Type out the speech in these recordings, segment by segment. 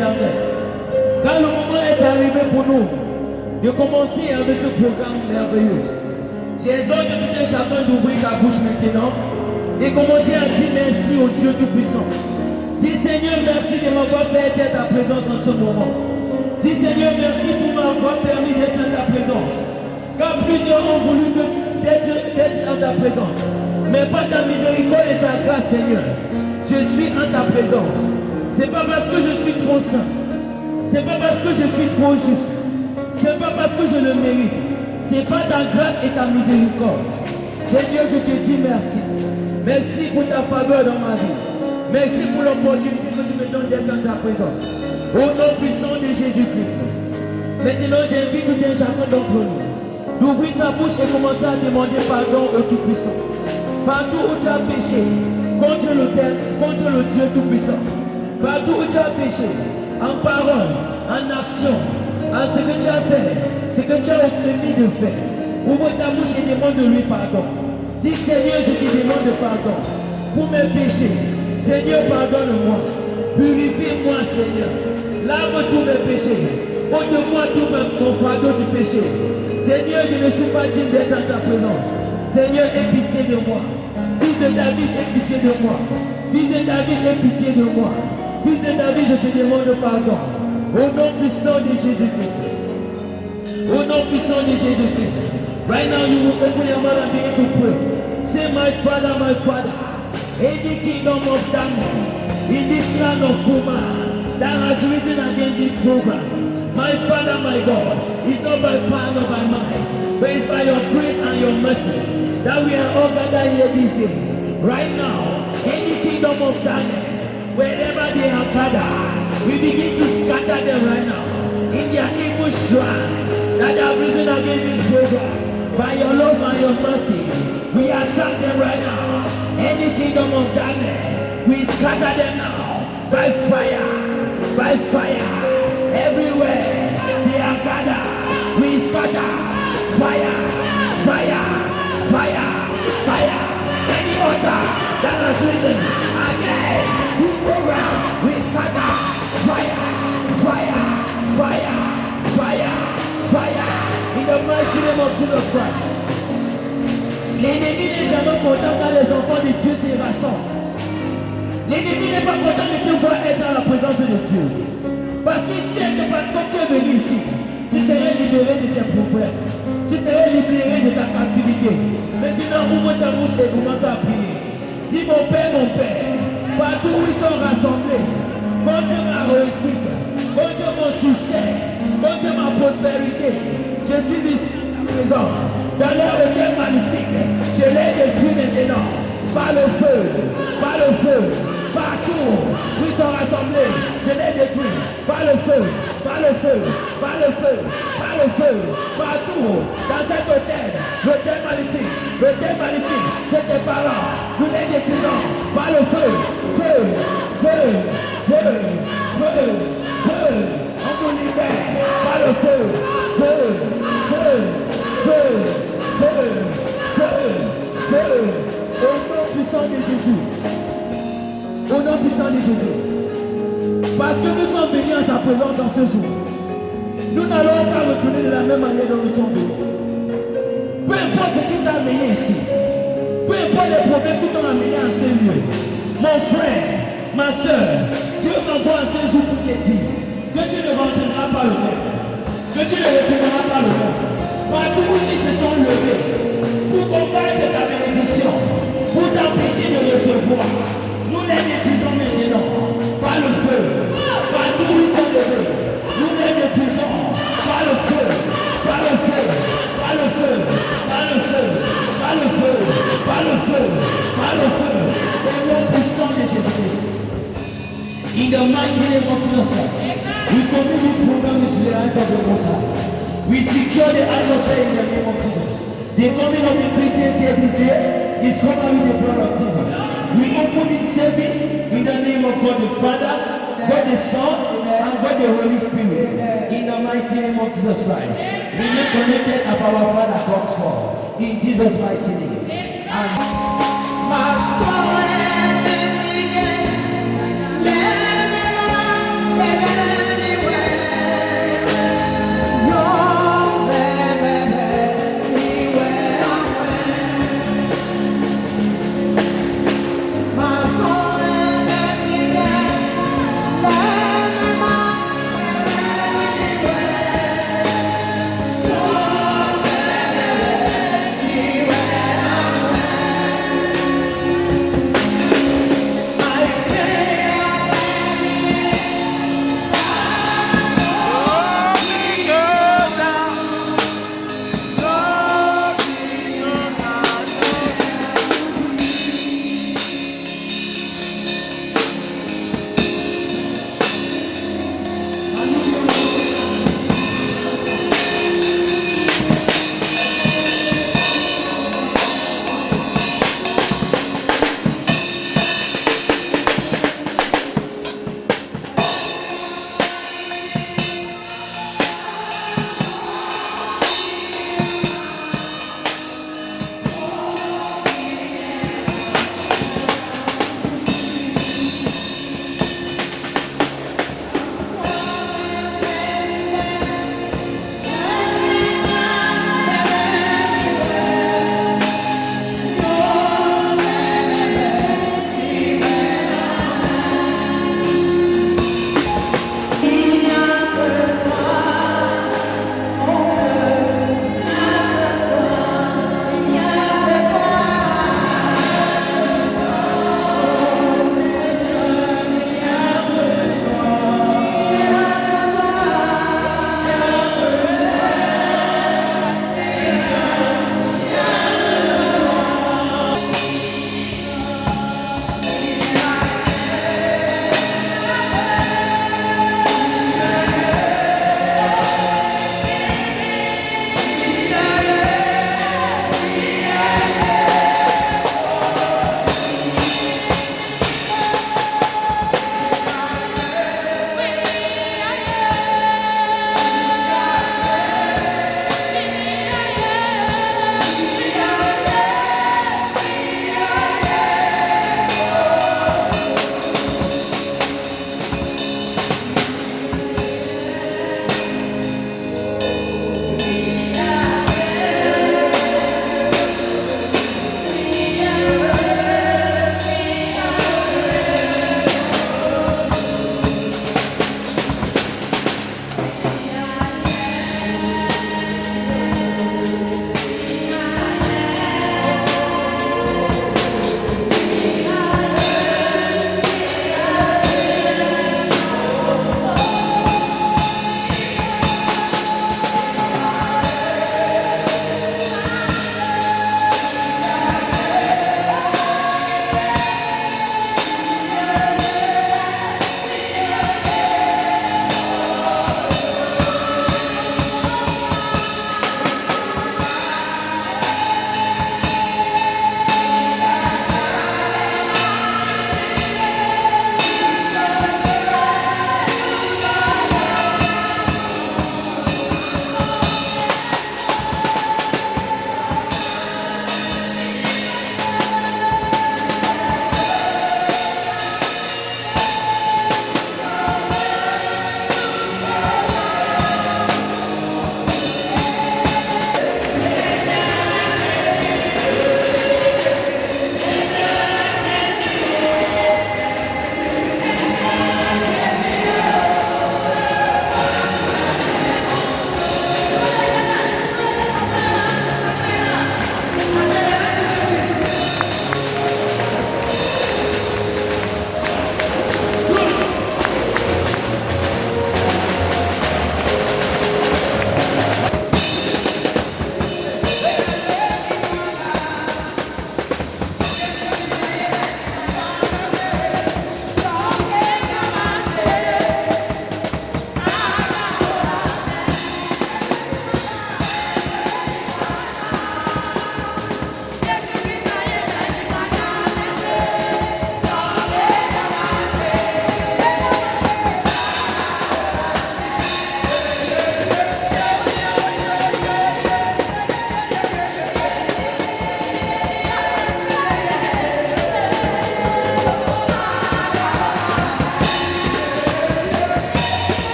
l'Éternel. Quand le moment est arrivé pour nous de commencer avec ce programme merveilleux, j'exhorte tout un chacun d'ouvrir sa bouche maintenant et commencer à dire merci au Dieu Tout-Puissant. Dis Seigneur, merci de m'avoir fait être ta présence en ce moment. Dis Seigneur, merci pour m'avoir permis d'être en ta présence. Car plusieurs ont voulu d'être en ta présence. Mais par ta miséricorde et ta grâce, Seigneur, je suis en ta présence. C'est pas parce que je suis trop saint. C'est pas parce que je suis trop juste. C'est pas parce que je le mérite. C'est pas ta grâce et ta miséricorde. Seigneur, je te dis merci. Merci pour ta faveur dans ma vie. Merci pour l'opportunité que tu me donnes d'être en ta présence. Au nom puissant de Jésus-Christ. Maintenant, j'invite tout un chacun d'entre nous d'ouvrir sa bouche et commencer à demander pardon au Tout-Puissant. Partout où tu as péché contre le Dieu Tout-Puissant. Partout où tu as péché, en parole, en action, en ce que tu as fait, ce que tu as obtenu de faire. Ouvre ta bouche et demande de lui pardon. Dis Seigneur, je te demande pardon pour mes péchés. Seigneur, pardonne-moi. Purifie-moi, Seigneur. Lave tous mes péchés. Ôte-moi tout mon fardeau du péché. Seigneur, je ne suis pas digne d'être en ta présence. Seigneur, aie pitié de moi. Fils de David, aie pitié de moi. Fils de David, aie pitié de moi. Fils de David, je te demande pardon. Au nom puissant de Jésus-Christ. Au nom puissant de Jésus-Christ. Right now, you will open your mouth and begin to pray. Say, my Father, any kingdom of darkness in this land of Puma that has risen against this program. My Father, my God, it's not by power nor by might, but it's by your grace and your mercy that we are all gathered here this day. Right now, any kingdom of darkness, wherever they are gathered, we begin to scatter them right now in their evil shrine that have risen against this program. By your love and your mercy, we attack them right now. Any kingdom of darkness, we scatter them now by fire, everywhere they are gathered, we scatter fire. Any altar that has risen again, we program, we scatter fire. In the mighty name of Jesus Christ. L'ennemi n'est jamais content quand les enfants de Dieu se rassemblent. L'ennemi n'est pas content de te voir être dans la présence de Dieu. Parce qu'il sait que quand tu es venu ici, tu serais libéré de tes problèmes. Tu serais libéré de ta captivité. Maintenant, ouvre ta bouche et commence à prier. Dis mon Père, partout où ils sont rassemblés, contre ma réussite, contre mon succès, contre ma prospérité, je suis ici présent. Dans leur requête magnifique, je les détruis maintenant. Par le feu, partout où ils sont rassemblés, je les détruis. Par le feu, partout dans cet hôtel magnifique, je te parle, nous les détruisons. Par le feu, on nous libère. Par le feu. Au nom puissant de Jésus. Au nom puissant de Jésus. Parce que nous sommes venus en sa présence en ce jour. Nous n'allons pas retourner de la même manière dont nous sommes venus. Peu importe ce qui t'a amené ici. Peu importe les problèmes qui t'ont amené en ce lieu. Mon frère, ma soeur, Dieu m'envoie en ce jour pour te dire que tu ne rentreras pas le même. Que tu ne retourneras pas le même. Partout où ils se sont levés pour combattre ta bénédiction, pour t'empêcher de recevoir, nous les détruisons maintenant par le feu. Partout où ils sont levés, nous les détruisons par le feu. Au nom puissant de Jésus-Christ. In the mighty name of Jesus Christ, we commit this program into the hands of the Most High. We secure the atmosphere in the name of Jesus. The coming of the Christians here this day is covered with the blood of Jesus. We open this service in the name of God the Father, God the Son, and God the Holy Spirit. In the mighty name of Jesus Christ. Remain connected as our Father comes forth. In Jesus' mighty name. Amen.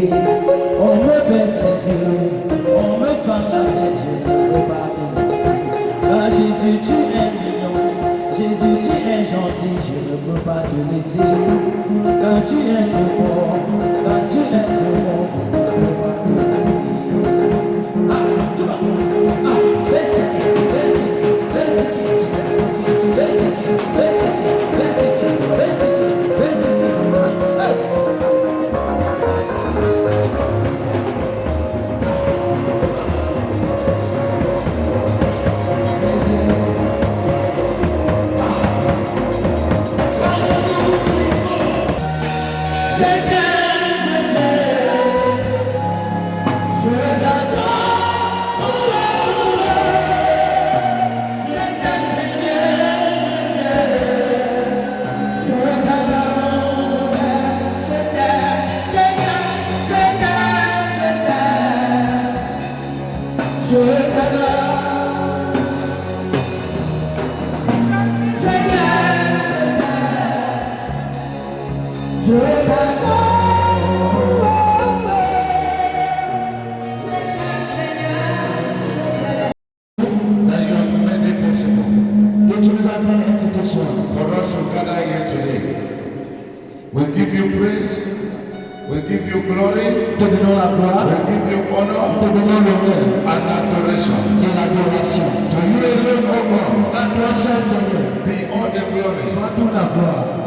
On me baisse les yeux, on me fend la tête, je ne peux pas te laisser. Car Jésus, tu es mignon, Jésus, tu es gentil, je ne peux pas te laisser. Car tu es trop bon, car tu es trop bon, je ne peux pas te laisser. Ah, tu vas, ah, baisse, baisse, baisse, baisse, baisse, baisse, baisse, baisse,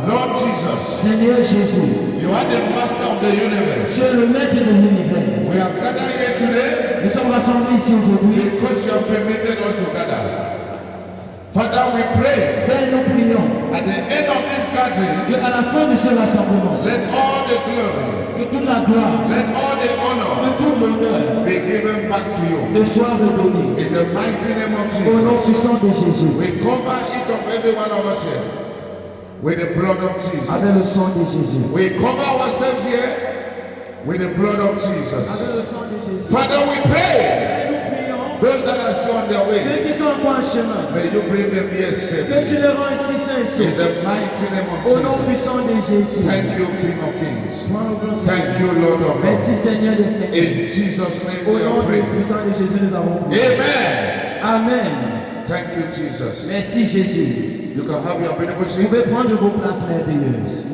Lord Jesus, Seigneur Jésus, you are the master of the universe. tu es le maître de l'univers. We are gathered here today Nous sommes rassemblés ici aujourd'hui because you have permitted us to gather. Father, we pray Père, nous prions at the end of this gathering, qu'à la fin de ce rassemblement, let all the glory, que toute la gloire, let all the que honor tout l'honneur be given back to you. ne soit redonné. In the mighty name of Au nom Jesus, puissant de Jésus, we cover each of every one of us here with the blood of avec le Jesus. sang de Jésus. We cover ourselves here with the blood of Avec Jesus. le sang de Jésus. Father, we pray Nous prions those that are still on their ceux way, qui sont encore en chemin, may you bring them here que tu safely. les rends ici sains et In saufs. the mighty name Au nom of Jesus. puissant de Jésus. Thank you, King of Kings. Thank Merci you, Lord of Lords. Seigneur des Seigneurs. In Jesus' name Au we nom are praying. puissant de Jésus, nous avons prié. Amen. Amen. Thank you, Jesus. Merci Jésus. You can have your beautiful Vous seat. pouvez prendre vos places merveilleuses.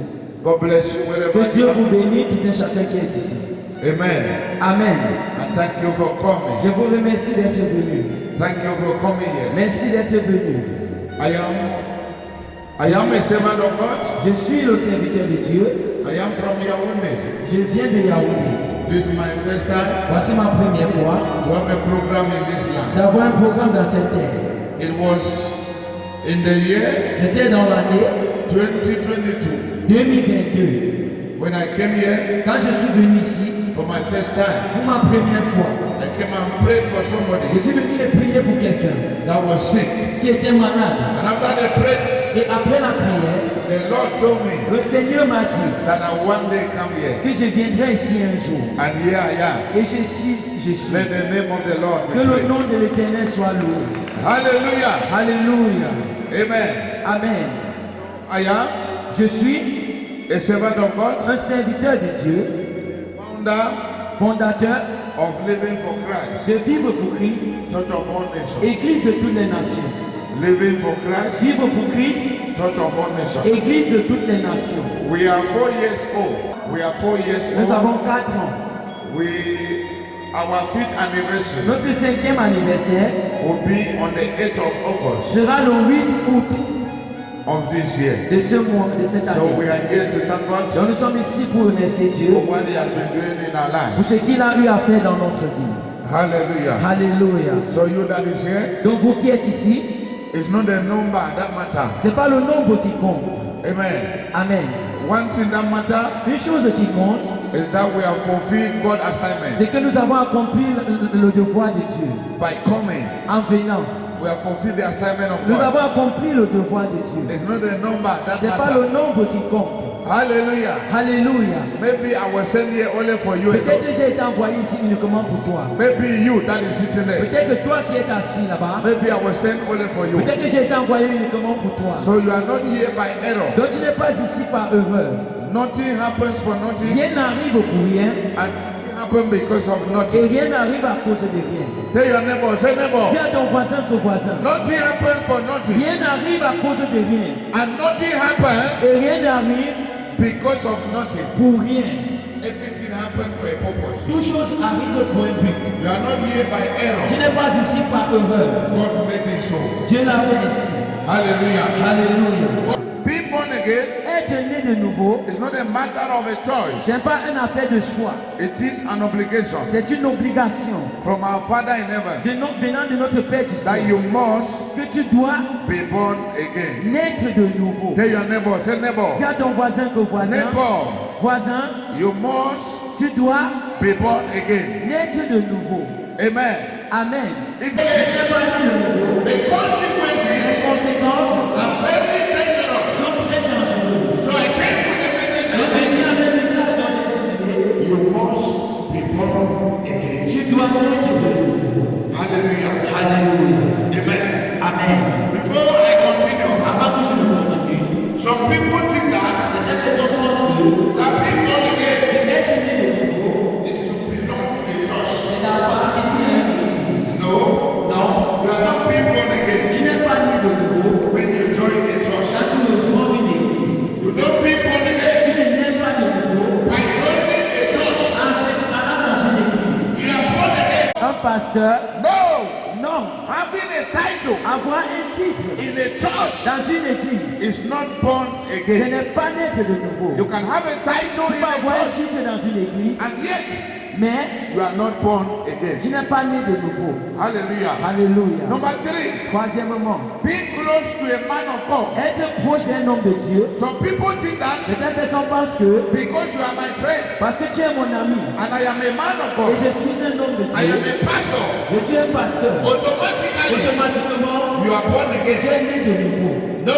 God bless you wherever Que Dieu you vous are. bénisse, tout un chacun qui est ici. Amen. Amen. And thank you for Je coming. vous remercie d'être venu. Thank you for coming here. Merci d'être venu. I am a servant of God. Je suis le serviteur de Dieu. I am from Yaoundé. Je viens de Yaoundé. This is my first time Voici ma première fois to have a program in this land. d'avoir un programme dans cette terre. It was in the year C'était dans l'année 2022 2022. when I came here Quand je suis venu ici, for my first time. pour ma première fois, I came and prayed for je somebody suis venu et prier pour quelqu'un that was sick. qui était malade. And after they prayed, Et après la prière, the Lord told me le Seigneur m'a dit that I one day come here. que je viendrai ici un jour. And here I am. Et je suis. Let the name of the Lord Que be le praised. nom de l'Éternel soit loué. Hallelujah. Alléluia. Amen. Amen. I am Je suis a servant of God, un serviteur de Dieu, founder fondateur of Living for Christ, de Vivre pour Christ, Church of All Nations. Église de toutes les nations. Living for Christ, Vivre pour Christ, Church of All Nations. Église de toutes les nations. We are 4 years old. We are 4 years Nous old. avons 4 ans. Our 5th anniversary Notre 5e anniversaire will be on the 8th of August sera le 8 août of this year. de ce mois, de cette So we année. are here to thank God Donc nous sommes ici pour remercier Dieu for what He has been doing in our pour lives. ce qu'il a eu à faire dans notre vie. Hallelujah. Alléluia. So you that is here, Donc vous qui êtes ici, it's not the number that matters. ce n'est pas le nombre qui compte. Amen. Amen. One thing that matters Une chose qui compte, is that we have fulfilled God's assignment c'est que nous avons accompli le devoir de Dieu. by coming. En venant, We have fulfilled the assignment of nous God. avons accompli le devoir de Dieu. It's not the number that Ce n'est pas le matters. nombre qui compte. Hallelujah. Alléluia. Maybe I was sent here only for you Peut-être alone. que j'ai été envoyé ici uniquement pour toi. Maybe you that is sitting there. Peut-être que toi qui es assis là-bas, Maybe I was sent only for you. peut-être que j'ai été envoyé uniquement pour toi. So you are not here by error. Donc tu n'es pas ici par erreur. Nothing happens for nothing. Rien n'arrive pour rien. And nothing happens because of Et nothing. rien n'arrive à cause de rien. Tell your neighbor, say Dis neighbor. à ton voisin. Nothing happens for nothing. Rien n'arrive à cause de rien. And nothing happens Et rien n'arrive because of nothing. pour rien. Everything happens for a purpose. Toute chose arrive pour un but. You are not here by Tu error. n'es pas ici par erreur. God made it so. Dieu l'a fait ici. Hallelujah. Alléluia. Being born again Être né de nouveau, is not a matter of a choice. ce n'est pas une affaire de choix. It is an obligation C'est une obligation from our Father in heaven venant de notre Père du that ciel. you must Que tu dois be born again. naître de nouveau. Tell your neighbor, say Dis neighbor. à ton voisin, Neighbor, you must tu dois be born again. naître de nouveau. Amen. Amen. If Tu n'es pas né de nouveau. the consequences Les conséquences are very dangerous. sont très dangereuses. So I came with the message Donc, that je dis avec le message dont j'ai étudié, you must be born again. tu dois naître de nouveau. Hallelujah. Alléluia. Amen. Amen. Before I continue, Avant que je continue, some people think that certaines personnes pensent que being born again être né de nouveau, is to belong to a church. c'est d'avoir été à l'église. No, Non, you are not being born again tu n'es pas né de nouveau when you join a church. quand tu rejoins une église. You don't be born again Tu ne nais pas de nouveau by joining a church. en allant dans une église. You are born again. Un pasteur, non, Having a title avoir un titre in a church dans une église, is not born ce again. n'est pas naître de nouveau. You can have a title Tu in peux a avoir un church titre dans une église, and yet mais you are not born tu again. n'es pas né de nouveau. Hallelujah. Alléluia. Number 3, Troisièmement, being close to a man of God. être proche d'un homme de Dieu. Some people think that Certaines personnes pensent que because you are my friend parce que tu es mon ami and I am a man of et God, je suis un homme de I am Dieu, a pastor, je suis un pasteur, automatically automatiquement, you are born tu again. es né de nouveau. No.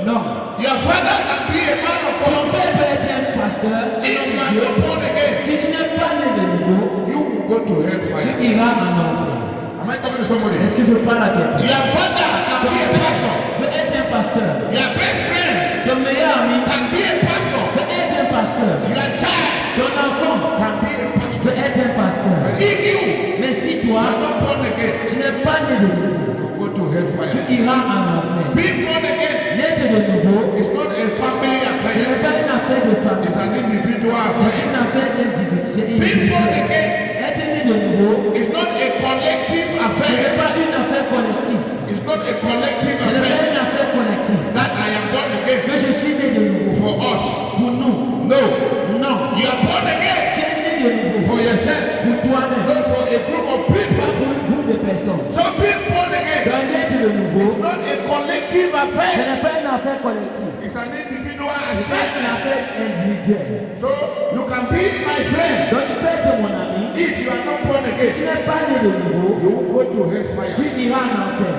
Non. Your father can be a man of Ton God. père peut être un pasteur, un If homme you de are Dieu. not born again, Si tu n'es pas né de nouveau, you will go to tu hellfire. iras en enfer. Am I talking to somebody? Est-ce que je parle à quelqu'un? Your father can Ton be a père pastor. peut être un pasteur. Your best friend Ton meilleur ami can be a pastor. peut être un pasteur. Your child Ton enfant can be a peut pastor. être un pasteur. But if you Mais si are toi, not born again, tu n'es pas né de nouveau, you go to tu hellfire. iras en enfer. Being born again Naître de nouveau, is not a family ce affair. n'est pas une affaire de It's famille, an individual c'est affair. une affaire Being born individuelle. again Être né de nouveau, is not a collective ce n'est affair. pas une affaire collective. It's not a collective Ce n'est pas affair une affaire collective. that I am born again Que je suis né de nouveau. for us. Pour nous, No. non. You are born again Tu es né de nouveau. for yourself, Pour toi-même, not for a group of pas people. pour un groupe de personnes. So being born again Donc naître de is nouveau, not a collective ce affair. n'est pas une affaire collective. It's an individual C'est une affair. affaire individuelle. So you can be my friend. Donc tu peux être mon ami. If you are not born Tu again, n'es pas né de nouveau, you will go to tu hellfire. iras en enfer.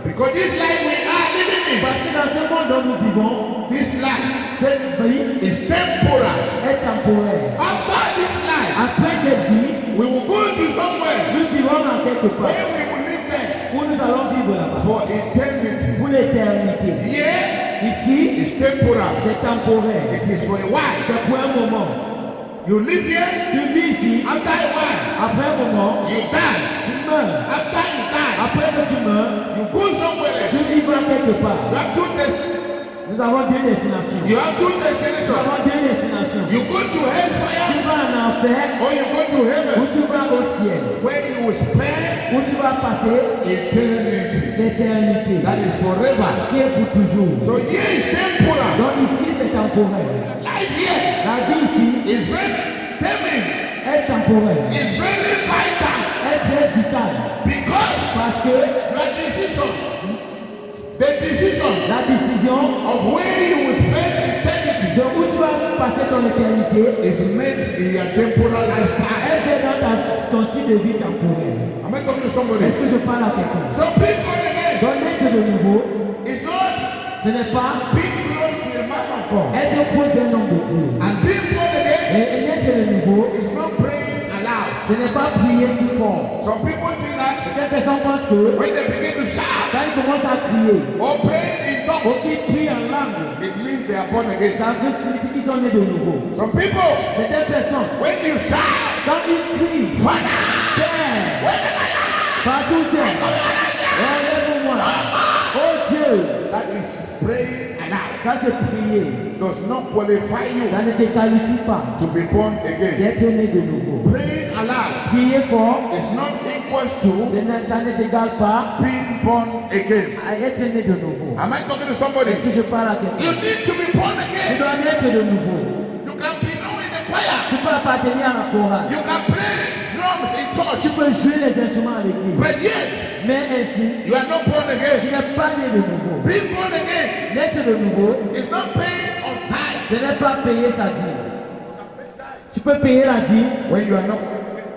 Because this life we are living in, Parce que dans ce monde dont nous vivons, this life cette vie is temporal. est temporaire. After this life, Après cette vie, we will go to somewhere nous vivons en quelque part where we will live there où nous allons vivre là-bas for eternity. pour l'éternité. Here Ici, is temporal. c'est temporaire. It is for a while. C'est pour un moment. You live here, Tu vis ici, after a while, après un moment, you die. tu meurs. After you die, Après que tu meurs, you go somewhere else. tu vivras quelque part. You have two destinations. Nous avons deux destinations. You have two Nous destinations. avons deux destinations. You go to Tu hellfire vas en enfer or you go to ou heaven tu vas au ciel. where you will spend Où tu vas passer eternity. l'éternité. That is forever. Qui est pour toujours. So here is temporal. Donc ici, c'est temporaire. Life here La vie ici is very temporary. est temporaire. It's very vital Est très vitale. because Parce que your decision, the decision la décision of where you will spend eternity de où tu vas passer ton éternité is made in your temporal lifestyle. est fait dans ton style de vie temporaire. Am I talking to somebody? Est-ce que je parle à quelqu'un? So being born again Donc naître de nouveau, is not ce n'est pas being close to a man of God. être proche d'un homme de Dieu. And being born again Et naître de nouveau, is not praying aloud. ce n'est pas prier si fort. Some people think that Certaines personnes pensent que when they begin to shout quand ils commencent à crier or praying in tongues, qui prient en langue, it means they are born again. ça veut signifier qu'ils sont nés de nouveau. Some people, Certaines personnes, when you shout, quand ils crient, Father, Père, partout tu es, relève-moi. Oh Dieu, that is praying aloud. ça c'est prier. Does not qualify you Ça ne te qualifie pas to be born again. d'être né de nouveau. Praying aloud Prier fort, is not equal to ça ne t'égale pas being born again. à être né de nouveau. Am I talking to somebody? Est-ce que je parle à You quelqu'un? need to be born Tu again. dois naître de nouveau. You can belong in the choir. Tu peux appartenir à la chorale. You can play drums in Tu church. peux jouer les instruments à l'église. But yet, Mais ainsi, you are not born tu again. n'es pas né de nouveau. Being born again Naître de nouveau, is not paying of tithes. ce n'est pas payer sa dîme. Tu peux payer la dîme, When you are not.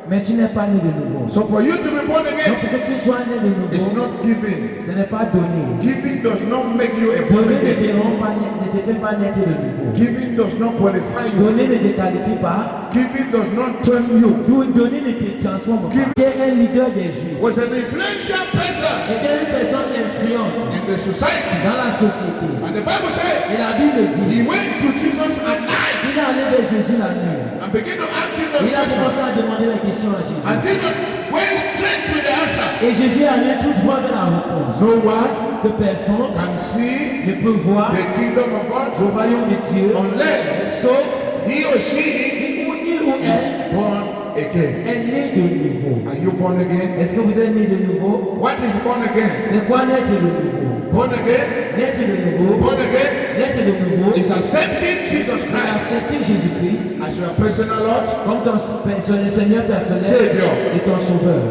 mais tu n'es pas né de nouveau. So for you to be born Donc again, pour que tu sois né de it's nouveau, not giving. ce n'est pas donner. Giving does not make you a born Donner ne again. te fait pas naître de nouveau. Giving does not qualify you. Donner ne te qualifie pas. Giving does not turn you. Donner ne te transforme pas. Tu es un leader des Juifs. Was an influential person Était une personne influente in the society. dans la société. And the Bible says Et la Bible dit, he went to Jesus at night il est allé vers Jésus la nuit. and began to ask Jesus Il a questions. commencé à demander la question à Jésus. And Jesus went straight to the answer. Et Jésus allait tout droit vers la réponse. No one Que personne can see ne peut voir the kingdom of God le royaume de Dieu unless sauf he or she si il ou elle is born again. est né de nouveau. Are you born again? Est-ce que vous êtes né de nouveau? What is born again? C'est quoi naître de nouveau? Born again? Naître de nouveau, Born again naître de nouveau, is accepting Jesus c'est Christ accepter Jésus-Christ as your personal Lord, comme ton Seigneur personnel Savior. et ton sauveur.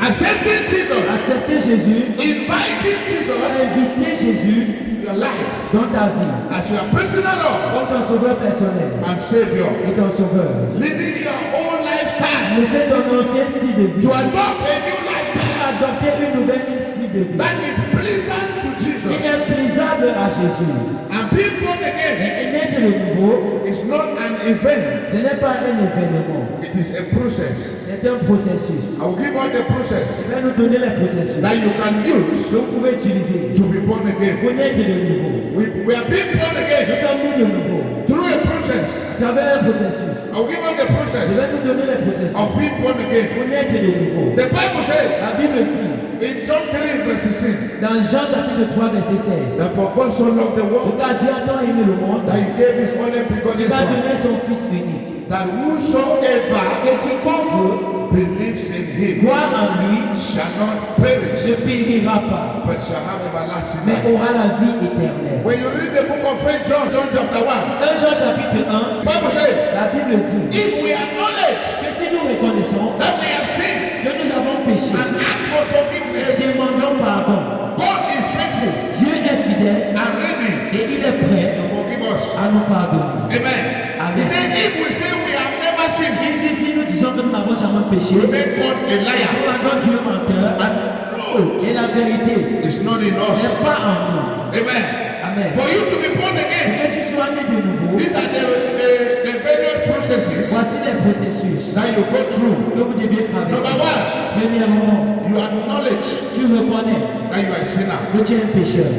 Accepting Jesus, Accepter Jésus, inviting Jesus inviter Jésus to your life dans ta vie as your personal Lord comme ton sauveur personnel and Savior. et ton sauveur. Living your own lifestyle Laissez ton ancien style de vie to adopt a new pour lifestyle adopter une nouvelle style de vie that is pleasant to qui Jesus. est plaisable à Jésus. And being born again Et naître de nouveau, is not an event, ce n'est pas un événement, it is a process. c'est un processus. I will give all the process Je vais nous donner les processus that you can use que vous pouvez utiliser to be born again. pour naître de nouveau. We are being born Nous again sommes nés de nouveau. through a process. À travers un processus. I will give all the Je process vais nous donner les processus of being born again. pour naître de nouveau. The Bible says La Bible dit in John 3 verse 16 dans Jean chapitre 3 verset 16. that for God so loved the world Car Dieu a tant aimé le monde, that he gave his only begotten il a son, donné son Fils unique. that whosoever Et quiconque believes in him croit en lui shall not perish ne périra pas, but shall have everlasting mais life. aura la vie éternelle. When you read the book of 1 John, John chapter 1, 1 Jean chapitre 1, Bible says la Bible dit if we acknowledge que si nous reconnaissons that we have sinned que nous avons péché and ask for et forgiveness, demandons pardon, God is faithful Dieu est fidèle and ready et il est prêt to forgive us. à nous pardonner. Amen. Amen. He said if we say we have never sinned, Il dit si nous disons que nous n'avons jamais péché, we make God a liar nous rendons Dieu menteur and truth et la vérité is not in us. n'est pas en nous. Amen. Amen. For you to be born Pour again, que tu sois né de nouveau, these are the various processes voici les processus that you go through. que vous devez Number traverser. one, Premièrement, you acknowledge tu reconnais that you are a sinner. que tu es un pécheur.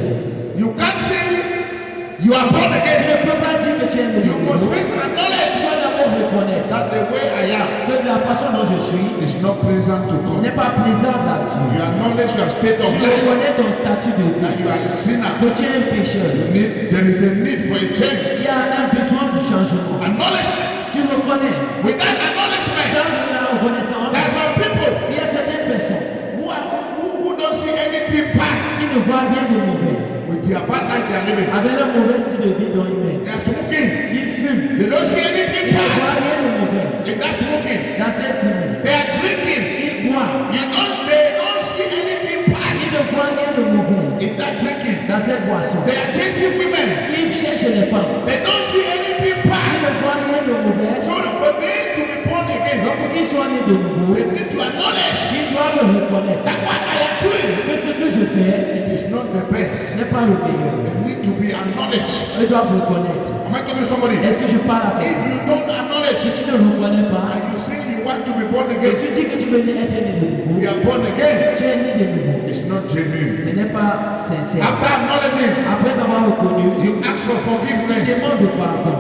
You can't say you are born Tu again. ne peux pas dire que tu es né de You must nouveau. first Tu acknowledge dois d'abord reconnaître that the way I am que la façon dont je suis is not pleasant to n'est God. pas plaisante à Dieu. You acknowledge your state of Tu life, reconnais ton statut de that vie, you are a sinner. que tu es un pécheur. There is a need for a change. Il y a un besoin de changement. Acknowledgement. Tu reconnais. With that acknowledgement, Dans la reconnaissance, there are some people il y a certaines personnes who don't see anything bad qui ne voient rien de mauvais with their bad life they are living. avec leur mauvais style de vie dont ils mènent. They are smoking. Ils fument. They don't see anything Ils ne bad voient rien de mauvais in that smoking. dans cette fumée. They are drinking. Ils boivent. They don't see anything bad Ils ne voient rien de mauvais in that drinking. dans cette boisson. They are chasing women. Ils cherchent les femmes. They don't see anything Ils bad. ne voient rien de mauvais. So for them to be born again, Donc pour qu'ils soient nés de nouveau, they need to acknowledge ils doivent le reconnaître. that what I am doing Que ce que je je fais, it is not the best. ce n'est pas le meilleur. It need to be acknowledged. Ils doivent reconnaître. Am I talking to somebody? Est-ce que je parle avec If you don't acknowledge Si it, tu ne reconnais pas, and you say you want to be born et again, tu dis que tu veux être né de nouveau, we are born again. tu es né de nouveau. It's not genuine. Ce n'est pas sincère. After acknowledging, Après avoir reconnu, you ask for tu forgiveness. demandes pardon.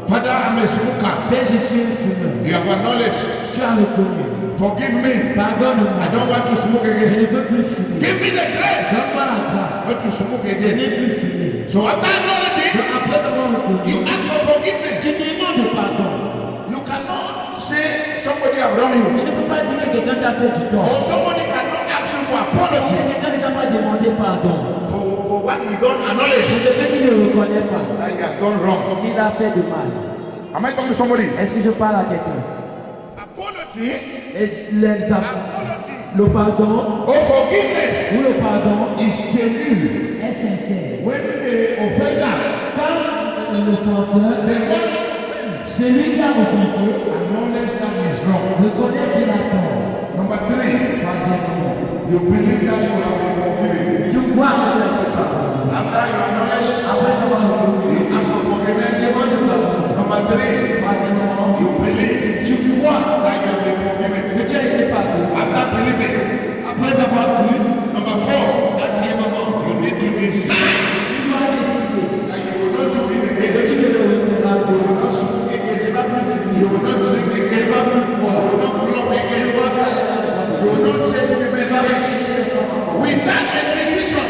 Father, I'm a smoker. Père, je suis un fumeur. You have acknowledged. Tu as reconnu. Forgive me. Pardonne-moi. I don't want to smoke Je again. ne veux plus fumer. Give me the grace Donne-moi la grâce. not to smoke Je again. n'ai plus fumé. So after acknowledging, Donc après avoir reconnu, you ask for forgiveness. tu demandes pardon. You cannot say somebody have wronged you. Tu ne peux pas dire que quelqu'un t'a fait du tort. Or somebody cannot ask you for apology Quelqu'un ne t'a pas demandé pardon. for what you don't acknowledge C'est ce qu'il ne reconnaît pas. that you have done wrong. Il a fait de mal. Am I talking to somebody? Est-ce que je parle à quelqu'un? Apology, Et le pardon or forgiveness ou le pardon is genuine. est sincère. When the offender, Quand l'offenseur, the one celui qui a offensé, acknowledge that he is wrong. reconnaît qu'il a tort. Number 3, Troisièmement, you believe that you have been forgiven. tu crois que tu as été pardonné. After you acknowledge, Après avoir reconnu, you ask for tu forgiveness. demandes pardon. Number 3, Troisièmement, you believe tu crois that you have been forgiven. que tu as été pardonné. After believing, Après avoir cru, number 4, quatrièmement, you need to decide tu dois décider that you will not do it que again. tu ne le referas You will plus. not smoke again. Tu vas plus fumer. You will not drink Tu again. vas plus You boire. will not club Tu again. vas plus aller dans les boîtes. You will not chase people Tu vas plus again. chercher les femmes à boire. Without a decision,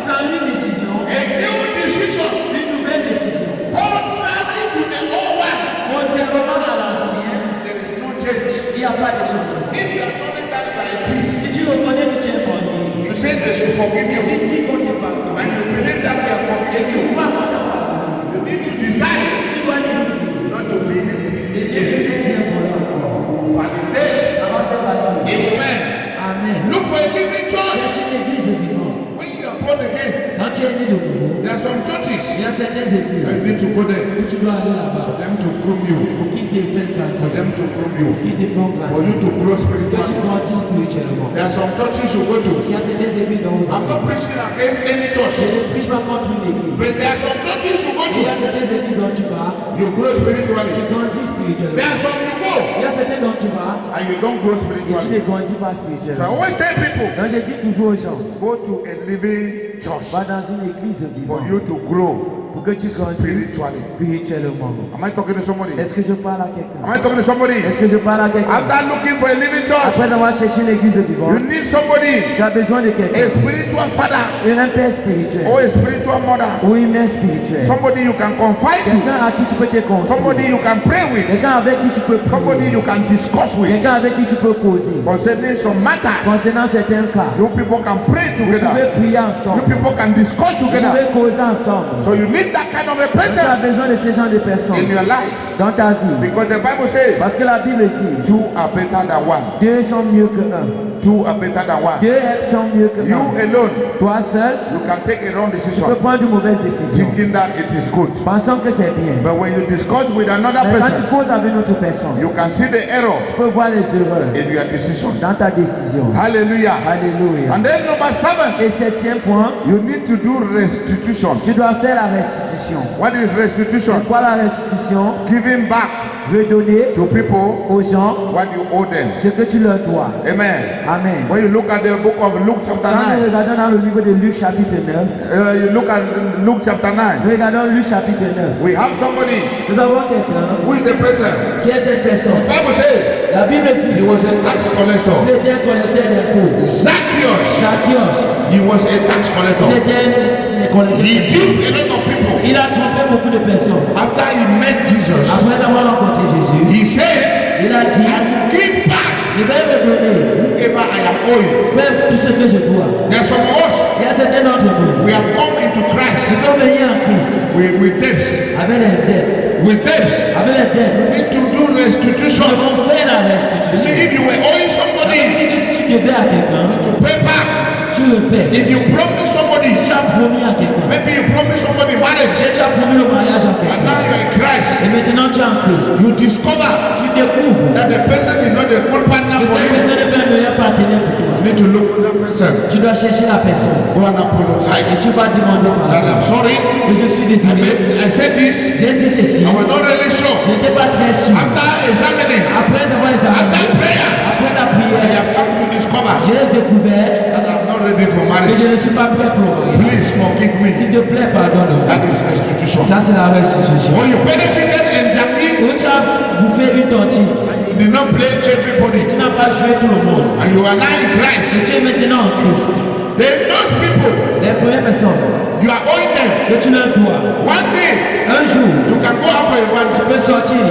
Sans une décision, a new decision, une nouvelle décision. contrary to the old one, Contrairement à l'ancien, there is no change. il n'y a pas de changement. If you are not that by a thief, Si tu reconnais que tu es menti, you say they should forgive tu you, dis qu'on te pardonne, and you believe that they are et forgiven tu you, crois qu'on t'a pardonné, you need to decide tu dois décider not to be a de thief ne again. plus être un voleur encore. Validate. Avant cette année. Amen. Amen. Look for a living church. Cherche une église vivante. When you are born again, Quand tu es né de nouveau, there are some churches il y a certaines that you églises need to go there où tu dois aller là-bas for them to groom you, pour qu'ils te fassent for grandir, them to groom you, qu'ils te font for grandir, you to grow que tu spiritually. grandis spirituellement. There are some churches you go to. Il y a certaines églises dans vos I'm not preaching against any Je church, ne prêche pas contre une église. but there are some churches you go Il y a to. certaines églises dont tu vas, You grow tu spiritually. grandis There spirituellement. are some you go Il y a certaines dont tu vas and you don't grow et tu ne spiritually. grandis pas So I spirituellement. always tell people, Donc je dis toujours aux gens, go to a living church va dans une église for vivante you to grow pour que tu grandisses spiritually. spirituellement. Am I talking to somebody? Est-ce que je parle à Am quelqu'un? I talking to somebody? Est-ce que je parle à quelqu'un? After looking for a living church, Après avoir cherché une église you vivante, need somebody, tu as besoin de a quelqu'un. spiritual father Un père spirituel or a spiritual mother, ou une mère spirituelle. somebody you can confide to, Quelqu'un à qui tu peux te somebody confier. you can pray with, Quelqu'un avec qui tu peux somebody prier. you can discuss with Quelqu'un avec qui tu peux causer. concerning some matters. Concernant certains cas, You people can pray vous pouvez together. prier You ensemble. people can discuss Vous together. pouvez causer ensemble. So you need that kind of a Tu as person besoin de ce genre de in personnes your life dans ta vie. because the Bible says Parce que la Bible dit, two are better than one. Dieu sont mieux que un. Two are better than one. Dieu sont mieux que You un. alone, Toi seul, you can take a wrong tu peux decision prendre une mauvaise décision. thinking that it is good. Pensant que c'est bien. But when you discuss with another Mais quand tu person, causes avec une autre personne, you can see the error tu peux voir les erreurs in your decision. dans ta décision. Hallelujah. Alléluia. And then number 7, Et septième point, you need to do restitution. tu dois faire la restitution. What is restitution? C'est quoi la restitution? Giving back Redonner to people aux gens what you owe them. ce que tu leur dois. Amen. Amen. When you look at the book of Luke chapter Quand nous 9, regardons dans le livre de Luc chapitre 9, you look at Luke chapter 9, nous regardons Luc chapitre 9. we have somebody Nous avons quelqu'un who is the person. qui est cette The personne. Bible says La Bible he dit was a tax qu'il collector. était un collecteur d'impôts. Zacchaeus, Zacchaeus, he was a tax il collector. était un collecteur He d'impôts. duped a lot of people. Il a trompé beaucoup de personnes. After he met Jesus, Après avoir rencontré Jésus, he said, il a dit, I will give back je vais me donner whoever I am owing. même tout ce que je dois. There are some of us, Il y a certains d'entre nous we have come into qui Christ sont venus en Christ with debts. avec les dettes. With debts. Avec les dettes. You need to do Nous restitution. devons faire la restitution. If you were owing Ça veut somebody dire que si tu devais à quelqu'un, to pay back, tu le paies. if you promise somebody, Si tu as promis à quelqu'un, maybe you promise somebody marriage, si tu as promis le mariage à and now quelqu'un, you're in Christ, et maintenant tu es en Christ, you discover tu découvres that the person is not a good partner que for cette you. personne n'est pas un meilleur partenaire pour toi. need to look for that person. Tu dois chercher la personne. Go and Et apologize. tu vas demander That pardon. I'm sorry. Que je suis désolé. I said this. J'ai dit ceci. I was not really sure. Je n'étais pas très sûr. After examining, Après avoir examiné, after prayer, après la I prière, have come to discover j'ai découvert that I'm not ready for que marriage. je ne suis pas prêt pour le mariage. Please forgive me. S'il te plaît, pardonne-moi. That is restitution. Ça, c'est la restitution. When you benefited in Jackie, Quand tu as bouffé une tontine, you did not blame everybody. tu n'as pas joué tout le monde. And you are now in Et Christ. tu es maintenant en Christ. Then those people, Les premières personnes you are owing them. que tu leur dois, One day, un jour, you can go out for tu evangelism. peux sortir.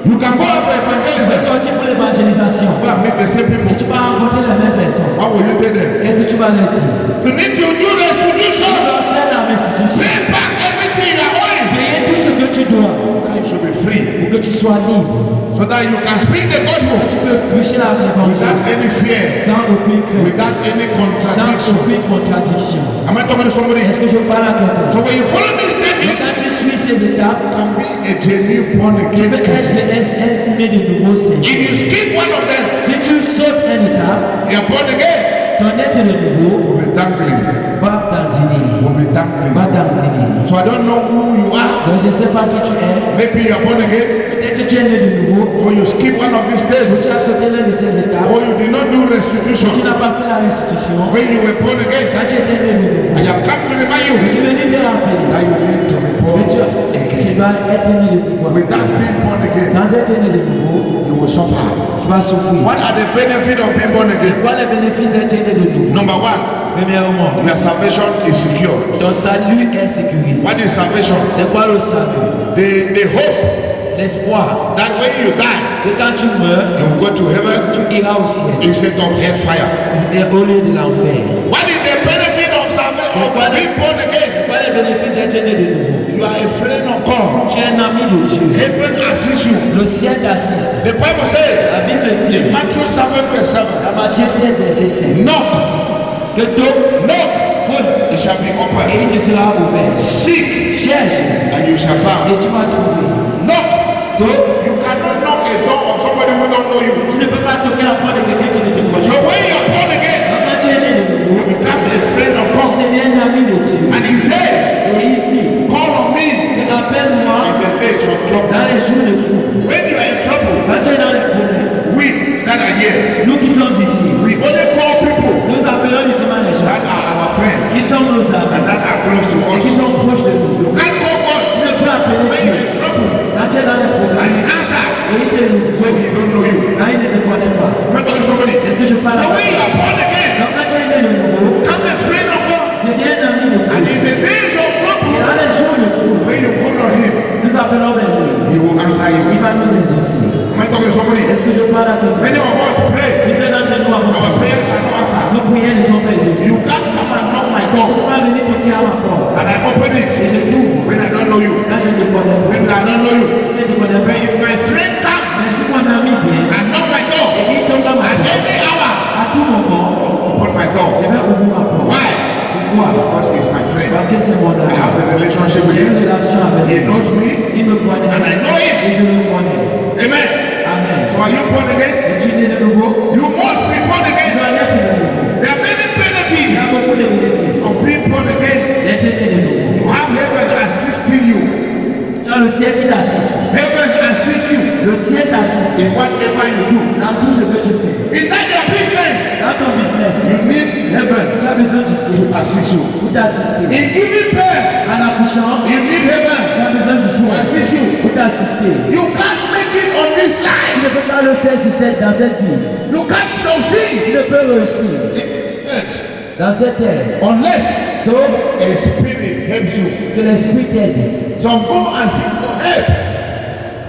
You can go out for Tu peux evangelism. sortir pour l'évangélisation. Go and meet the same Et people. tu vas rencontrer les mêmes personnes. What will you tell them? Qu'est-ce que tu vas leur dire? You need to do Tu restitution. dois faire la restitution. Pay back everything you are owing. Payer tout ce que tu dois That you should be free. pour que tu sois libre. So that you can speak the gospel Tu peux prêcher l'évangile without any fears, sans aucune crainte, without any sans contradiction. aucune contradiction. Am I talking to somebody? Est-ce que je parle à quelqu'un? So when you follow these Donc, stages, quand tu suis ces étapes, you can be a genuine born tu again peux person. être né de nouveau Seigneur. If you skip one of them, Si tu sautes une étape, you are born again. ton être de nouveau Will be dangling. va dandiner. Will be dangling. Va dandiner. So I don't know who you are. Donc je ne sais pas qui tu es. Maybe you are born again, Peut-être que tu es né de nouveau. or you skip one of these Tu stages, as sauté l'une de ces étapes. or you did not do restitution. Tu n'as pas fait la restitution. When you were born again, Quand tu étais né de nouveau, I have come to remind je you suis venu te rappeler that you need to be born que tu again. dois être né de nouveau. Without being born again, Sans être né de nouveau, you will suffer. tu vas souffrir. What are the benefits of being born C'est again? quoi les bénéfices d'être né de nouveau? Number one, Premièrement, your salvation is secure. ton salut est sécurisé. What is salvation? C'est quoi le salut? The hope L'espoir that when you die, que quand tu meurs, you will go to heaven tu iras au ciel instead of hellfire. et au lieu de l'enfer. What is the benefit of salvation of being born again? C'est quoi les bénéfices d'être né de nouveau? You are a friend of God. Tu es un ami de Dieu. Heaven assists you. Le ciel t'assiste. The Bible says La Bible dit, in Matthew 7 verse 7, dans Matthieu 7, verset 7, knock, que tout knock, et it shall be opened. il te sera ouvert. Seek, Cherche and you shall find. et tu vas trouver. Knock. Tout, You cannot knock a door of somebody who don't know you. tu ne peux pas toquer la porte de quelqu'un qui ne te connaît So pas. when you are born again, Quand tu es né de nouveau, you become a friend of tu God. deviens un ami de Dieu. And he says, Et il dit, call on me appelle-moi in the days of trouble. dans les jours de trouble. When you are in trouble, Quand tu es dans les problèmes, we that are here, nous qui sommes ici, we only call people nous appelons uniquement les gens that are our friends qui sont nos and amis that are close to et qui us. sont proches de nous. You can't call God Tu ne peux appeler when Dieu you're in trouble quand tu es dans les and problèmes he answer et il te when résout he don't know you. quand il ne te connaît pas. Am I talking to somebody? Est-ce que je parle So à when you are born again, Donc quand tu es né de nouveau, become a friend of God. deviens un ami de And Dieu. in the days of Et trouble, dans les jours de trouble, when you call on him, nous appelons vers lui. he will answer you. Il va nous exaucer. Am I talking to somebody? Est-ce que je parle à quelqu'un? Many of us pray. Plusieurs d'entre nous avons Our prayers are not answered. nos prières ne sont pas exaucées. You can't come and knock my Je ne door peux pas venir toquer à ma porte. and I open Et it je t'ouvre when I don't know you. quand je ne te connais pas. When I don't know you. Si je ne te connais When pas. if my friend comes Mais si mon ami vient and knock my door et qu'il toque à ma at porte, every hour, à tout moment, open my je door. vais ouvrir ma porte. Why? Pourquoi? Because he's my friend. Parce que c'est mon I ami. have a relationship with J'ai une him. relation avec He lui. knows me Il me connaît and I know him. et je le connais. Amen. Amen. So are you born again? Et tu es né de nouveau? You must be born Tu again. dois naître de nouveau. There are many Il y a benefits beaucoup de bénéfices of being born again. d'être né de nouveau. You have heaven assisting you. Tu as le ciel qui t'assiste. Heaven assists you Le ciel t'assiste in whatever you do. dans tout ce que tu fais. In that your business, Dans ton business, you need heaven tu as besoin du ciel to assist you. pour t'assister. In giving birth, En accouchant, you need heaven tu as besoin du to ciel assist you. pour t'assister. You can't make it on this Tu life. ne peux pas le faire dans cette vie. You can't Tu succeed ne peux réussir in this earth dans cette terre. unless Sauf a spirit helps you. que l'Esprit t'aide. Some go and seek for help.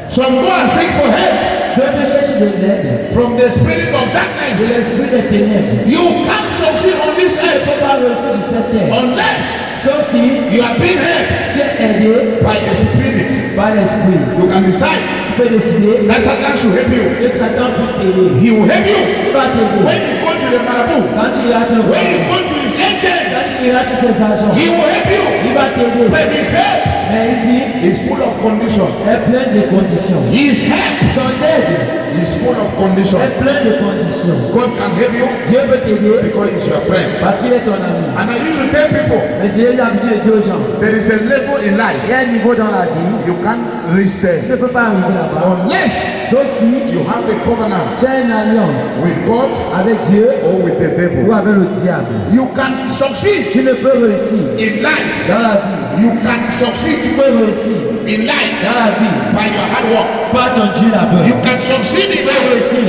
Some go and seek for help D'autres cherchent de l'aide from the spirit of de darkness. l'Esprit des ténèbres. You can't succeed on this Tu ne earth peux pas réussir sur cette terre. unless Sauf si you are being helped tu es aidé by the spirit. par l'Esprit. You can decide Tu peux décider that Satan should help you. que Satan puisse t'aider. He will help you. Il va t'aider. When you go to the Marabout, Quand tu iras chez when you le go to his agent, quand tu iras chez ses agents, he will help you. il va t'aider. But his help Mais il dit, is full of conditions. est plein de conditions. His help Son aide is full of conditions. est plein de conditions. God can help you Dieu peut t'aider because he's your friend. parce qu'il est ton ami. And I used to tell people, Mais j'ai l'habitude de dire aux gens, there is a level in life il y a un niveau dans la vie, you can't reach tu there ne peux pas arriver là-bas. unless Sauf si you have a covenant tu as une alliance with God avec Dieu or with the ou devil. avec le diable. You can succeed Tu ne peux réussir in life. dans la vie. You can succeed Tu peux réussir in life dans la vie by your hard work. par ton Dieu labeur. You can succeed Tu in peux life réussir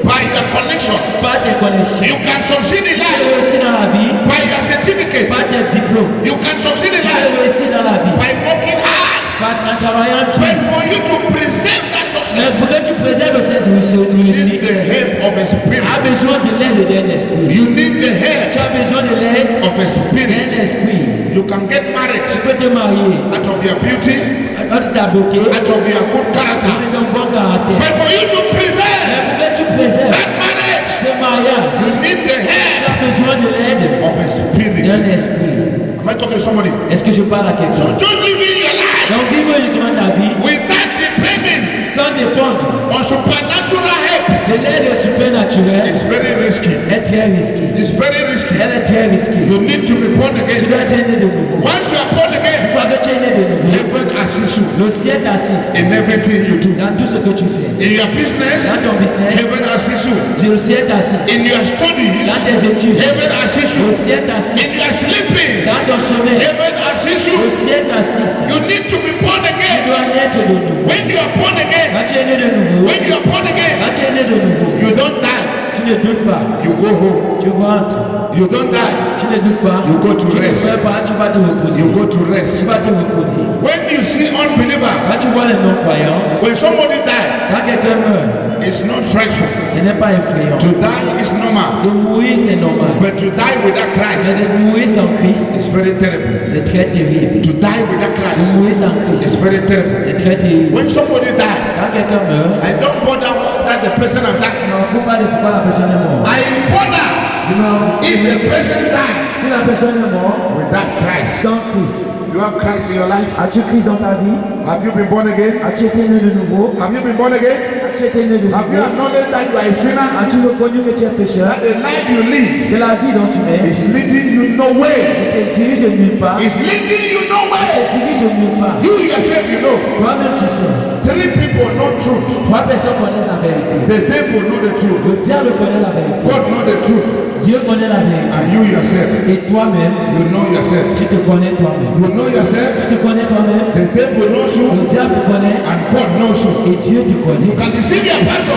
by your connection. par tes connexions. You can succeed in Tu peux life réussir dans la vie by your certificate. par tes diplômes. You can succeed in Tu peux life réussir dans la vie by working hard. en travaillant dur. But for you to preserve that Mais il success, faut que tu préserves cette you need réussite. the help of a Tu spirit. as besoin de l'aide d'un esprit. You need the help Tu as besoin de l'aide of a spirit. d'un esprit. You can get married Tu peux te marier out of your beauty, avec ta beauté, out of your good character. avec ton bon caractère. But for you to Mais preserve pour que tu préserves that marriage, ce mariage, you need the tu help as besoin de l'aide of a spirit. d'un esprit. Am I talking to somebody? Est-ce que je parle à So quelqu'un? just living your life Donc, vive uniquement ta vie without depending sans dépendre on supernatural help de l'aide supernaturelle is very risky. est très risquée. It's very risky. Elle est très risquée. You need to be born Tu again. dois être né de nouveau. Once you are born Une again, fois que tu es né de nouveau, heaven assists you le ciel t'assiste in everything you do. dans tout ce que tu fais. In your business, Dans ton business, heaven assists you. le ciel t'assiste. In your studies, Dans tes études, heaven assists le you. ciel t'assiste. In your sleeping, Dans ton sommeil, heaven assists le you. ciel t'assiste. You need to be born Tu again. dois naître de nouveau. When you are born again, Quand tu es né de nouveau, when you are born again, quand tu es né de nouveau, you don't die. tu ne doutes pas. You go home. Tu rentres. You don't die. Tu ne doutes pas. You go to Tu ne rest. fais pas, tu vas te reposer. You go to Tu rest. vas te reposer. When you see unbeliever, Quand tu vois les non-croyants, when somebody die, quand quelqu'un meurt, it's not frightful. ce n'est pas effrayant. To die is normal. De mourir, c'est normal. But to die without Mais Christ de mourir sans Christ, is very terrible. c'est très terrible. To die without De Christ mourir sans is Christ, very terrible. c'est très terrible. When somebody die, Quand quelqu'un meurt, I don't bother that the person has je died. m'en fous pas de pourquoi la personne est morte. I bother Je m'en fous. if the person died Si la personne est morte, without Christ. sans Christ, You have Christ in your life. as-tu Christ dans ta vie? Have you been born again? As-tu été né de nouveau? Have you been born again? As-tu été né de Have you nouveau? acknowledged that you are a sinner? As-tu reconnu que tu es pécheur? That the life you live Que la vie dont tu es is leading you nowhere. ne te dirige nulle part. It's leading you Ne nowhere. te dirige nulle part. You yourself, you know. Toi-même, tu sais. 3 people know truth. Trois personnes connaissent la vérité. The devil know the truth. Le diable connaît la vérité. God know the truth. Dieu connaît la vérité. And you yourself, Et toi-même, you know yourself. tu te connais toi-même. You know yourself. Tu te connais toi-même. The devil knows Le you. diable te connaît. And God knows you. Et Dieu te connaît. You can deceive your pastor.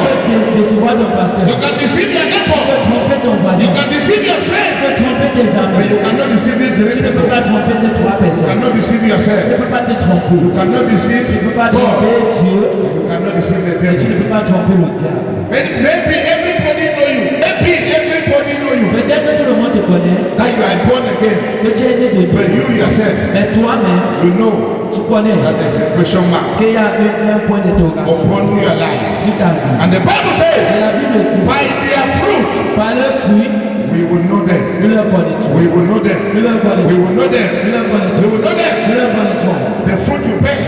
Mais tu vois ton pasteur. You can deceive your Tu peux neighbor. tromper ton You voisin. can deceive your Tu friend. peux tromper tes But amis. you cannot deceive the Tu ne peux people. pas tromper ces trois You personnes. cannot deceive Tu yourself. ne peux pas te tromper. You cannot deceive Tu ne peux pas God. tromper Dieu. You cannot deceive the Et tu devil. ne peux pas tromper le diable. Maybe everybody know you. Maybe everybody know you. Peut-être que tout le monde te connaît. That you are born again. Que tu es né de But nouveau. you yourself, Mais toi-même, you know tu connais that there's a question mark qu'il y a un point d'interrogation upon your life. sur ta vie. And the Bible Et says, la Bible dit, by their fruit, par leurs fruits, we will know them. nous leur connaissons. We will know them. Nous leur We connaissons. will know them. Nous leur We connaissons. will know them. Nous leur connaissons. The fruit you bear.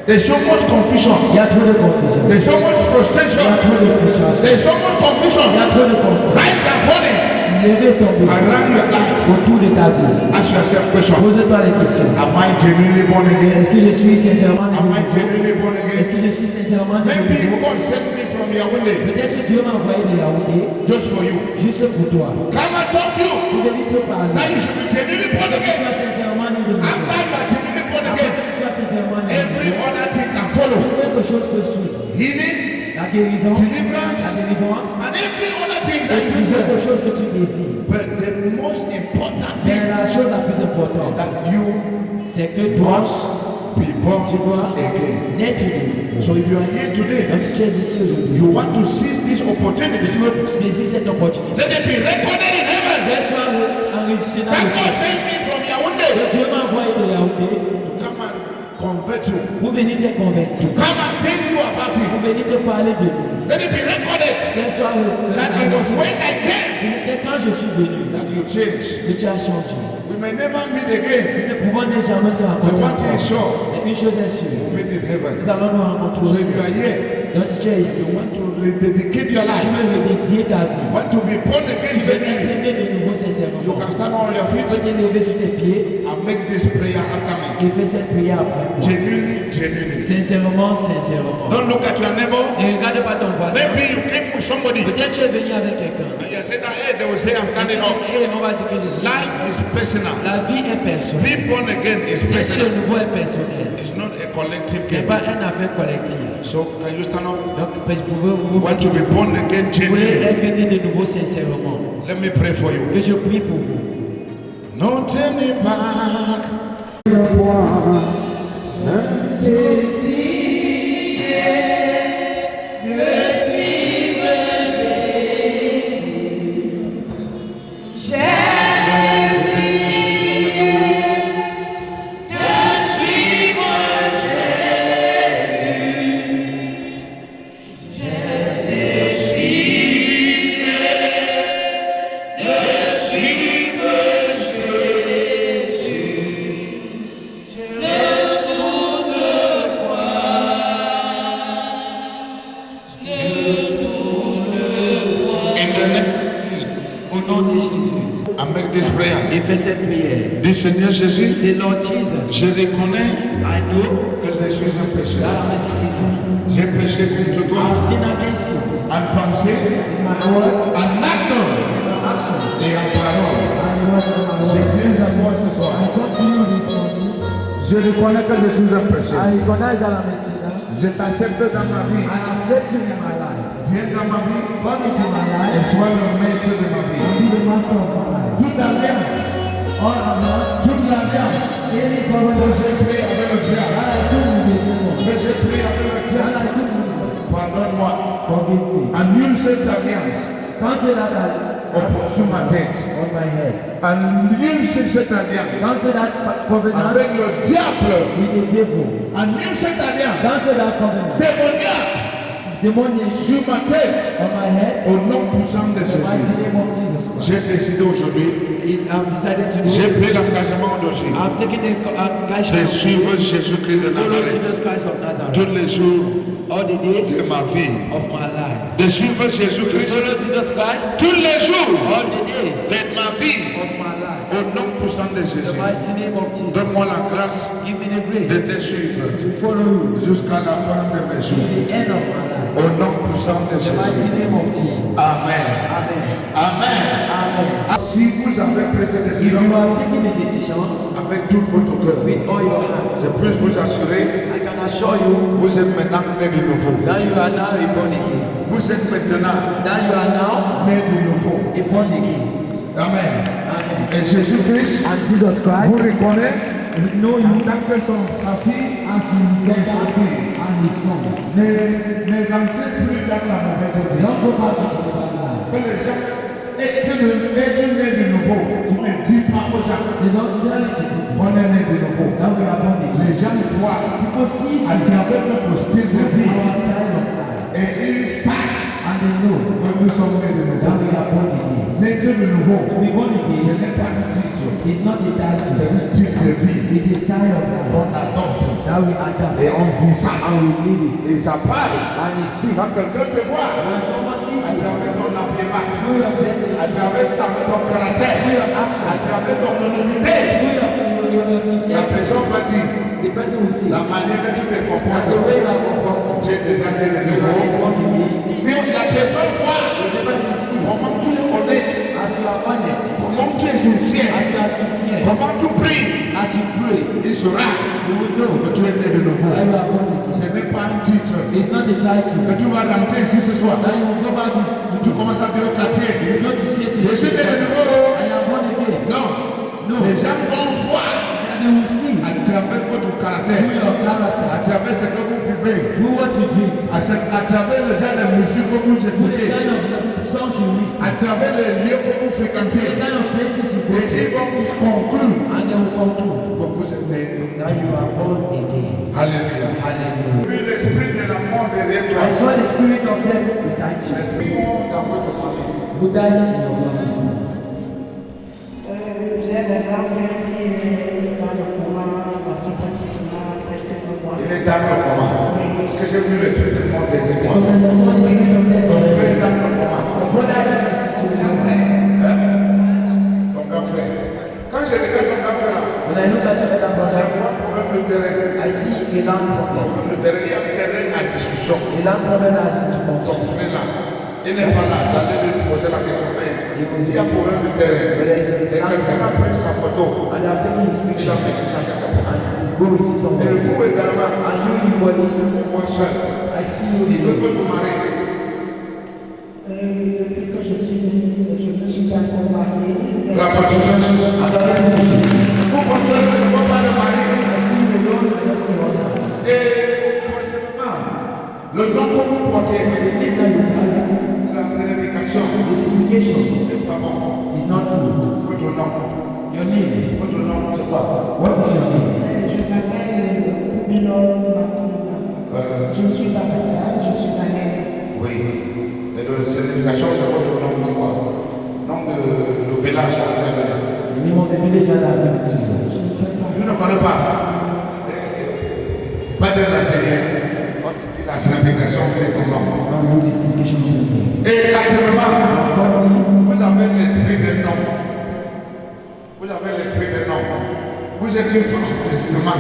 There's so much confusion. Il y a trop de confusion. There's so much Il y a frustration. trop de frustration. There's so much Il y confusion. a trop de confusion. Lives are falling Levez ton bébé around your life. autour de ta vie. Ask yourself question. Pose-toi les questions. Am I genuinely born again? Est-ce que je suis sincèrement né Am I de nouveau? genuinely born Est-ce again? que je suis sincèrement né de Maybe nouveau? God sent me from Yaoundé Peut-être que Dieu m'a envoyé de Yaoundé just for you. juste pour toi. Come and talk to you. Pour venir te parler. That you should be genuinely born Que tu again. sois sincèrement né de nouveau. After you are genuinely born Après again, que tu sois sincèrement né de every nouveau, other thing can follow. quelque chose peut suivre. Healing, La guérison, deliverance, la délivrance, and every other thing et that you puis quelque deserve. chose que tu désires. But the most important Mais thing la chose la plus importante, that you c'est que toi, must be born tu dois again. naître de nouveau. So if you are here today, Donc si tu es ici aujourd'hui, you want to see this tu opportunity, veux saisir cette opportunité. let it be recorded in heaven. Qu'elle soit enregistrée dans That le God ciel. sent me from Yaoundé Que Dieu m'a envoyé de Yaoundé to come and convert you, pour venir te convertir. come and take you about him. Pour venir te parler de lui. Let it be recorded Qu'elle soit that it was when I came c'était quand je suis venu that you changed. que tu as changé. We may never meet again. Nous ne pouvons jamais se But rencontrer one thing is encore. sure, Mais une chose est sûre, we'll meet in heaven. nous allons nous rencontrer So aussi. if you are here, Donc si tu es ici, you want to rededicate your tu life, veux redédier ta vie. want to be born Tu again, veux être genuinely, aimé de nouveau you sincèrement. can stand on your Tu peux feet te lever sur tes pieds and make this prayer after me. et faire cette prière après moi. Genuinely, genuinely. Sincèrement, sincèrement. Don't look at your neighbor. Ne regarde pas ton voisin. Maybe you came with somebody. Peut-être tu es venu avec quelqu'un. And you said that, hey, they will say I'm standing up. Et on va dire que je suis. Life is personal. La vie est personnelle. Being born again is Et le personal. nouveau est personnel. It's not a collective Ce n'est thing. pas une affaire collective. So can you stand up? Donc, vous Want to be born again voulez genuinely? être né de nouveau sincèrement. Let me pray for you. Que je prie pour vous. No turning back. Au nom de Jésus. I make this prayer. Et fais cette prière. Dis Seigneur Jésus, C'est Lord Jesus. je reconnais I know que je suis un pécheur. that I'm a sinner. J'ai péché contre toi I've sinned against you. en pensée, In my words, en acte in my actions, et en parole. and in what in my Je words. viens à toi ce soir. I come to you this morning. Je reconnais que je suis un pécheur. I recognize that I'm a sinner. Je t'accepte dans ma vie. I accept you in my life. Viens dans ma vie Come into my et life sois le maître de ma and vie. be the master of my life. Toute alliance, All of us, toute l'alliance any que covenant j'ai pris avec le that diable, I do with the devil, que j'ai pris avec le that diable, I do Jesus, pardonne-moi. forgive me. Annule cette alliance Cancel that sur ma tête. on my head. Annule cette alliance Cancel that covenant avec le diable. with the devil. Annule cette alliance Cancel that covenant. démoniaque Demonic sur ma tête. on my head. Au nom puissant de The mighty Jésus. name of Jesus Christ. J'ai décidé aujourd'hui, I've decided to j'ai do. pris l'engagement d'aujourd'hui I've taken the de engagement to suivre Jésus-Christ de follow Nazareth Jesus Christ of Nazareth tous les jours all the days de ma vie. of my life. De suivre To Jésus-Christ follow Jesus Christ tous les jours all the days de ma vie. of my life. Au nom puissant de The Jésus. mighty name of Jesus. Donne-moi la grâce Give me the de grace te suivre to follow you jusqu'à la fin de mes to jours. the end of my life. Au nom puissant de The mighty Jésus. name of Jesus. Amen. Amen. Amen. Amen. Si vous avez pris cette If you décision are taking a decision avec tout votre cœur, with all your heart, je peux vous assurer, I can assure you vous êtes maintenant né de nouveau. that you are now a born again. Vous êtes maintenant That you are now né de nouveau. a born again. Amen. Amen. Et Jésus-Christ And Jesus vous Christ, reconnaît we know en you tant que sa fille as his et sa daughter fille. and his son. N'entrez plus dans la mauvaise vie. Don't go back into the bad life. Que les gens aient né de nouveau. Tu ne dis pas aux gens They don't tell it to people qu'on est né de nouveau. that we are born again. Les gens voient People see à travers notre style de vie our kind of life et ils sachent and they know que nous sommes nés de that nouveau. we are born again. Naître de nouveau, To be born ce again n'est pas un titre, is not a c'est title. un style de vie It's a style of life qu'on adopte that we adapt et on vit ça. and we live it. Et ça parle. And it speaks. Quand quelqu'un te voit When someone sees à you travers ton habillement, through your dresses, à travers ton caractère, through your à actions, travers ton honnêteté, through your la sincerity, personne va dire the person will see la that manière que tu te the comportes. way you are comporting, J'ai déjà né de you are nouveau. born again. Si la personne voit The person sees comment tu es honnête, as you are honest, comment tu es sincère, as you are sincere, comment tu pries, as you pray, il saura you will know que tu es né de nouveau. that you are born again. Ce n'est pas un titre It's not a title que tu vas rentrer ici ce soir. that you will go back Tu to. commences à dire au quartier, You go to say to je suis né de the nouveau. I am born again. Non, No. les gens vont voir And they will see à travers votre through caractère, your character, à travers ce que vous vivez, through what you do, à travers le genre de musique que vous through the écoutez, kind of songs you listen, à travers les lieux que vous the fréquentez. kind of places you go Et to, ils vont vous conclure and they will conclude que vous êtes né. that you are born again. Alléluia. Hallelujah. Puis l'esprit de la mort spirit of death beside you. Dans votre famille. Who died in your family? J'ai un grand frère qui est dans le coma, pratiquement presque 1 mois. Il est dans le coma. Parce que j'ai vu le spirit de mort derrière toi. Because I saw the spirit of death. Ton frère est dans le coma. Your brother is in a situation. Ton grand frère. Quand je regarde ton grand frère, When I look at your elder je brother, vois un problème de terrain. I see a land problem. Le terrain, il y a un terrain en discussion. A land problem has its Ton fault. frère là, il n'est pas là. J'allais lui poser la question. Mais il y a un problème de terrain. Et quelqu'un a pris sa photo. And they have taken his Il picture a mis ça quelque part. and go with it Et somewhere. vous également, And you equally, mon soeur, I see you il veut alone. que vous mariez. Depuis que je me suis encore mariée. La prostitution. Vous pensez que je ne vois pas le mari. I see you alone, I don't see your husband. Et troisièmement, le nom que vous portez, The name that you carry, la signification, the signification n'est pas bon. is not good. Votre nom, Your name, votre nom, c'est quoi? what is your name? Je m'appelle Milon Martina. Je ne suis pas passage, je suis un aîné. Oui. Mais la signification, c'est votre nom, c'est quoi? Nom de village, The name of the village that I have given to you. Je ne sais pas. je ne connais pas. Pas de la Seigneur. On dit la signification de ton nom. God know the signification of your name. Et quatrièmement, Thirdly, vous avez l'esprit de nom. Vous avez l'esprit de nom. Vous êtes une femme physiquement,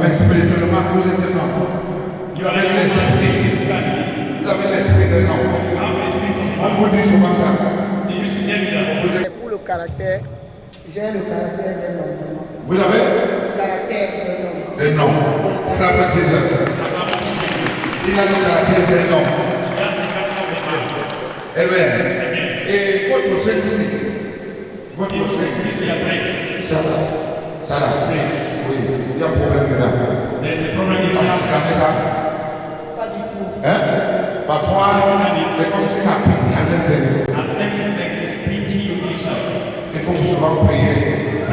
mais spirituellement, vous êtes un homme. Vous avez l'esprit. Vous avez l'esprit de nom. On vous dit souvent ça. Vous êtes- Pour le caractère, j'ai le caractère d'un homme. Vous avez Le caractère d'un homme. des noms. Ça fait Jesus. Il a le caractère d'un homme. Eh bien, et votre sexe ici, votre sexe, Sarah, oui, il y a un problème dedans. On a scanné ça. Pas du tout. Hein? Parfois, c'est comme si ça pique à l'intérieur. Il faut souvent prier.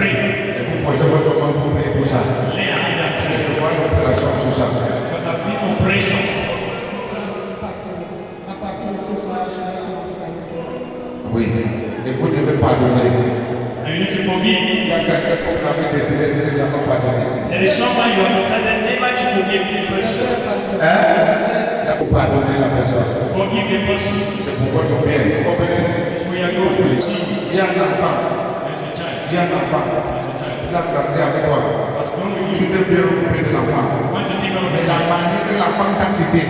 Et vous posez votre main pour prier pour ça. Parce que je vois une opération sur ça. Parce que à partir de ce soir, je vais commencer à le faire. Oui. Et vous devez pardonner. And you need to forgive. Il y a quelqu'un que vous avez décidé de ne jamais pardonner. There is someone you have decided never to forgive the person. Hein? Il faut pardonner la personne. Forgive the person. C'est pour votre bien. Vous comprenez? It's for your good. Il y a un enfant. There's a child. Il y a un enfant. There's a child. Il a grandi avec toi. What's wrong with Tu you? t'es bien occupé de l'enfant. Want to take care of Mais the la child. manière que l'enfant t'a quitté,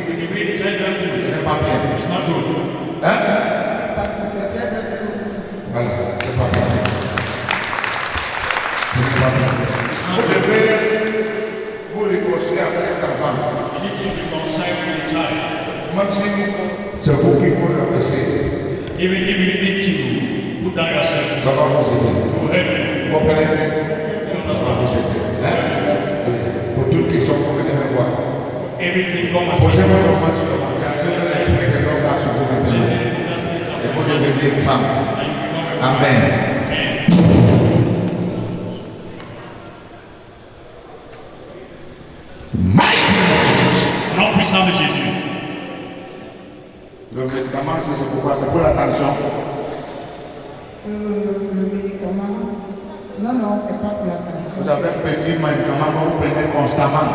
But the way the child left ce you, n'est pas bien. it's not good. Hein? Parce que c'est très bien ce que vous dites. Voilà, c'est pas bien. Ce n'est pas bien. Vous devez vous réconcilier avec cet enfant. You need to reconcile with the child. Même si c'est vous qui vous rabaissez, Even if you need to put down yourself, ça va vous aider. to help them. Vous comprenez? Ça va vous aider. Hein? Pour toute question, vous venez me voir. Everything come as Posez a votre main sur le ventre. Gardez l'esprit de l'homme là sur vous maintenant. Et vous devenez une femme. Amen. Non puissant de Jésus. Le médicament, c'est pourquoi? C'est pour la tension. Le médicament, non, c'est pas pour la tension. Vous avez un petit médicament que vous prenez constamment.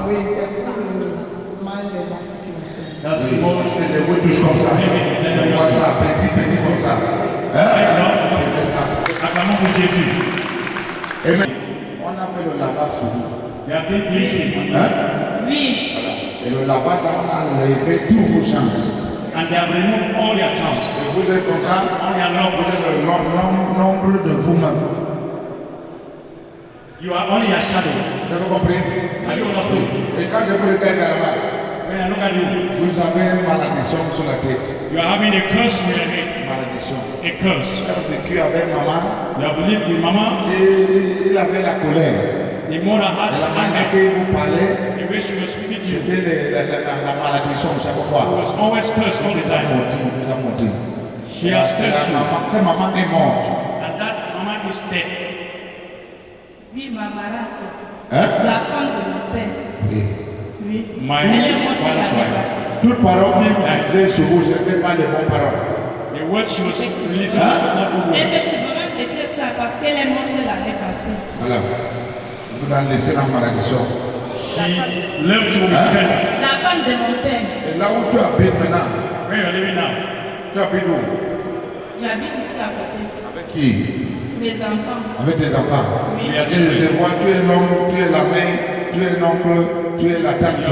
Oui, c'est pour le mal des articulations. That's Oui, small. je vous touche comme ça. Je vois ça, petit comme ça. Hein? Prenez ça. Acclamons pour Jésus. Amen. On a fait le lavage sur vous. They have been cleansing. Hein? Oui. Et le lavage, là, on a enlevé tous vos chances. And they have removed all their charms. Et vous êtes comme ça, All their vous love. êtes le nombre de vous-même. You are only a shadow. Vous avez compris? Have you understood? Et quand je vous regarde également, When I look at you, vous avez une malédiction sur la tête. you are having a curse in your head. Malédiction. A curse. Vous avez vécu avec maman You have lived with mama. et il avait la colère. The mother had Et la manière anger. que vous parlez, The way she was speaking to you c'était la malédiction chaque fois. was always cursed all the Vous a time. menti, vous a menti. She has cursed you. Sa maman est morte. And that mama is dead. Oui, ma marâtre, Hein? la femme de mon père. Oui. Oui. My Elle est morte il y a father's des wife. années. Toute parole qui disait sur vous, ce n'était pas les bonnes paroles. The word she was releasing was not good words. Effectivement, c'était ça parce qu'elle est morte l'année passée. Voilà. Vous allez laisser la malédiction. She left you with curse. La femme de mon père. Et là où tu habites maintenant, Where you are living now? tu habites où? J'habite ici à côté. Avec qui? Mes enfants. Avec tes enfants. Oui. Et je te vois, tu es l'homme, tu es la mère, tu es l'oncle, tu es la tante,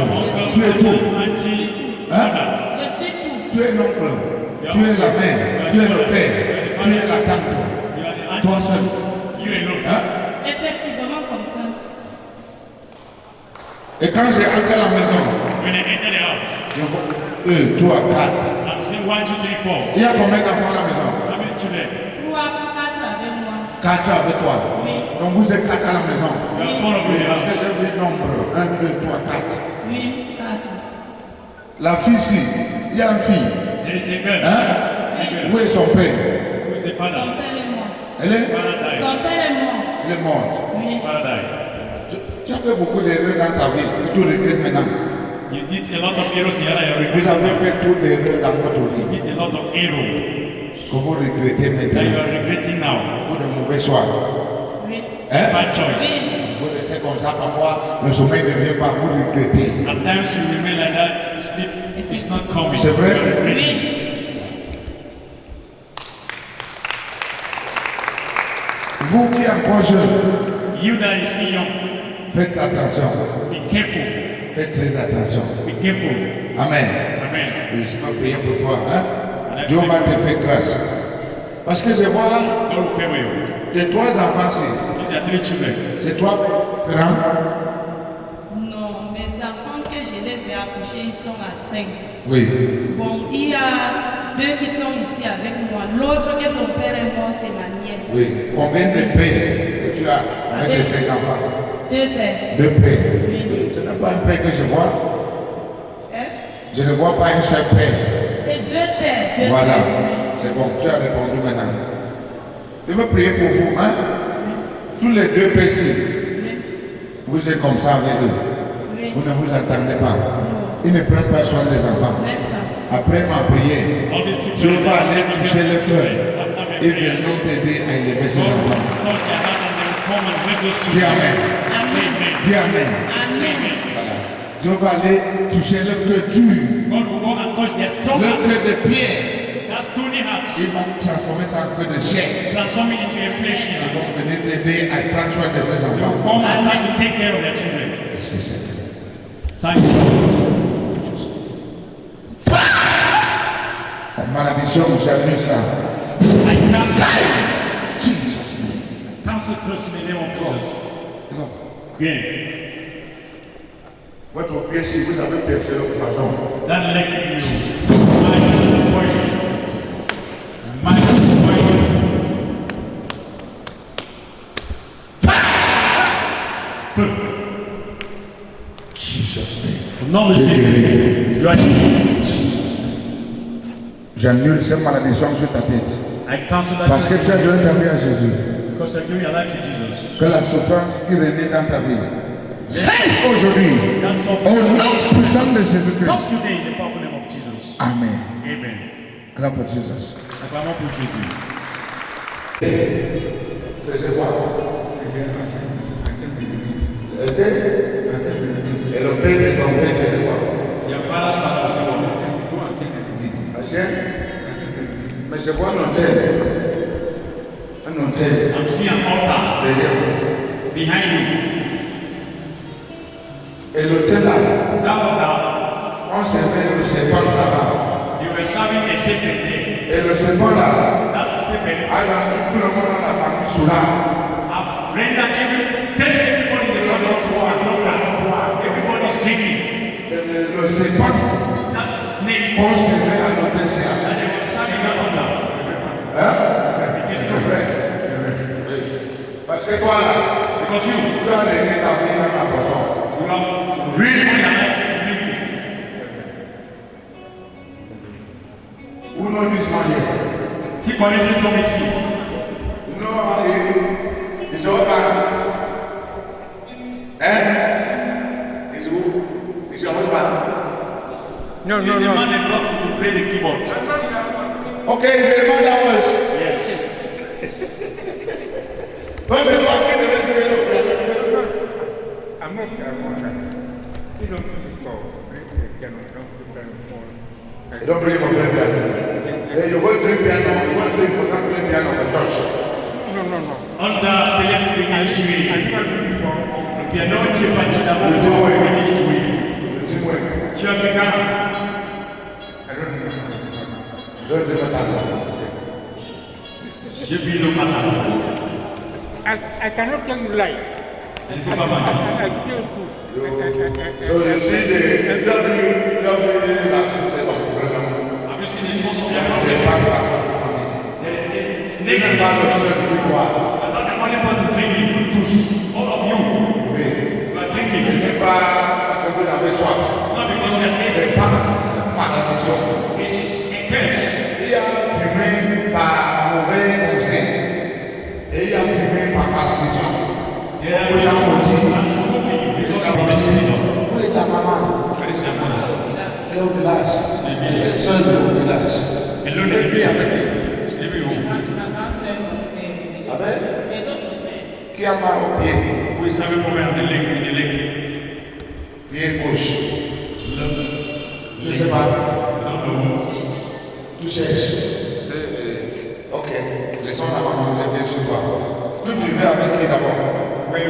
tu es tout. Auntie, Hein? Je suis tout. Tu es l'oncle, tu es la mère, tu es le père, tu es la tante. you are the Toi auntie. seul. You alone. Hein? Effectivement comme ça. Et quand j'ai entré à la maison, When I enter the house, je vois 3, 4. I'm seeing 1, 2, 3, 4. Il y a combien d'enfants à la maison? How many children? 3, 4 avec moi. 4 avec toi. Oui. Donc vous êtes 4 à la maison. You are 4 of Oui, the parce que house. j'ai vu le nombre. 1, 2, 3, 4. Oui, 4. La fille ici, il y a une fille. There is a girl. Hein? It's a girl. Où est son père? Who is the Son father? père est mort. Elle est? Father died. Son père est mort. Elle est morte. Oui. Father died. Tu as fait beaucoup d'erreurs dans ta vie et tu regrettes maintenant. You did a lot of errors in your life. You Vous avez regret. fait trop d'erreurs dans votre You vie did a lot of errors que vous regrettez that you maintenant. are regretting now. Pour de mauvais choix. Oui. Hein? Bad choice. Vous restez comme ça parfois, le sommeil ne vient pas, vous regrettez. At times you remain like that. Sleep is not coming. C'est vrai? You are regretting. Oui. Vous qui êtes encore jeune, You that is still young, faites attention. be careful. Faites très attention. Be careful. Amen. Amen. Je vais prier pour toi. Hein? Dieu va te faire grâce. Parce que je vois God will favor you. tes 3 enfants, These are 3 children. c'est toi, Ferrand. Non, mes enfants que je les ai accouchés, ils sont à 5. Oui. Bon, il y a 2 qui sont ici avec moi. L'autre que son père est mort, c'est ma nièce. Oui. Combien de pères que tu as avec tes 5 enfants? 2 pères. 2 pères. Oui. Ce n'est pas un père que je vois. Hein? Je ne vois pas un seul père. C'est 2 pères. 2 Voilà. pères. C'est bon, tu as répondu maintenant. Je veux prier pour vous. Hein? Tous les 2 pères-ci, vous êtes comme ça avec eux. Oui. Vous ne vous entendez pas. Ils ne prennent pas soin des enfants. Même pas. Après ma prière, All these 2 Dieu children va aller toucher le cœur. After my Ils prayers, viendront t'aider à élever ces God will enfants. touch their heart and they will come and make those Dis children. Amen. Say amen. Dis Amen. Amen. Voilà. Dieu va aller toucher le cœur dur, God will go and touch their strong le heart. cœur de pierre. That stony heart. Il va transformer ça en cœur de chair. Transform it into a fleshy Ils heart. vont venir t'aider à prendre soin de ces enfants. Come and start to take care of their children. Et c'est ça. Thank you. La malédiction, j'annule ça. I cancel it. Jesus name. Cancel curse in the name of Jesus. Non. Bien. Votre pied, si vous avez percé le poison, That leg you. My poison. My poison. Feu. Jesus name. Non, J'ai monsieur. guéri. You are healed. J'annule cette malédiction sur ta tête. I cancel that Parce que tu as curse donné ta vie à Jésus. because I give your life to Jesus. Que la souffrance qui renaît dans ta vie cesse aujourd'hui. That's all. Au nom puissant de Stop Jésus-Christ. today in the powerful name of Jesus. Amen. Amen. Clap for Jesus. Acclamons pour Jésus. Fais voir. Et le père de ton père, fais voir. Your father's father. Mais je vois un hôtel. Un hôtel I'm seeing an altar derrière vous. behind you. Et l'hôtel là, That altar, on servait le serpent là-bas. you were serving a sacred day. Et le serpent là, That's the sacred. alors tout le monde dans la famille sous là. I've rendered everybody in the family to a drunkard. Everybody is drinking. Et le serpent, That's a snake. on servait à l'hôtel ça. And they were serving that altar. Hein? It is C'est true. vrai. Parce que toi là, Because you tu as régné ta vie dans la boisson. have really put your life drinking. Ou non du marié. Qui connaît cet homme ici? Non, ils ont pas. Hein? Ils ont pas. No, He's no, a no. man that loves to play the keyboard. Okay, the man that was. Yes. When we go again, the next day, I'm not you don't call. you don't bring him a play piano. Then you go drink piano, you want to drink for that play piano in the church. No. Under Philip Ministry, I never do before. le piano c'è facile da You do it. Ministry. You do it. C'è africano. I don't know. You don't do it. J'ai vu le matin. I cannot tell you lie. Je ne peux pas mentir. I feel good. So you see the W that's the program. Have you seen the sons of C'est Jacob? pas la famille. There is a C'est snake. pas le seul qui doit. I'm not the only person drinking. Tous, all of you, Oui. you are Ce drinking. n'est pas parce que vous avez soif. It's not because you are thirsty. C'est pas la malédiction. It's a curse. Il a fumé par mauvais conseil. Et il a fumé par malédiction. There are Vous avez menti. I'm smoking because of the spirit of Où est ta maman? Where is your mother? Elle est au village. Elle est seule au village. Elle est Elle vit avec qui? Je l'ai vu où? Avec? Qui a mal au pied? Vous savez combien de leg? Pied gauche. Je ne sais pas. Tu cherches. Ok. Laissons la maman bien sur toi. Tu vivais avec qui d'abord? Oui.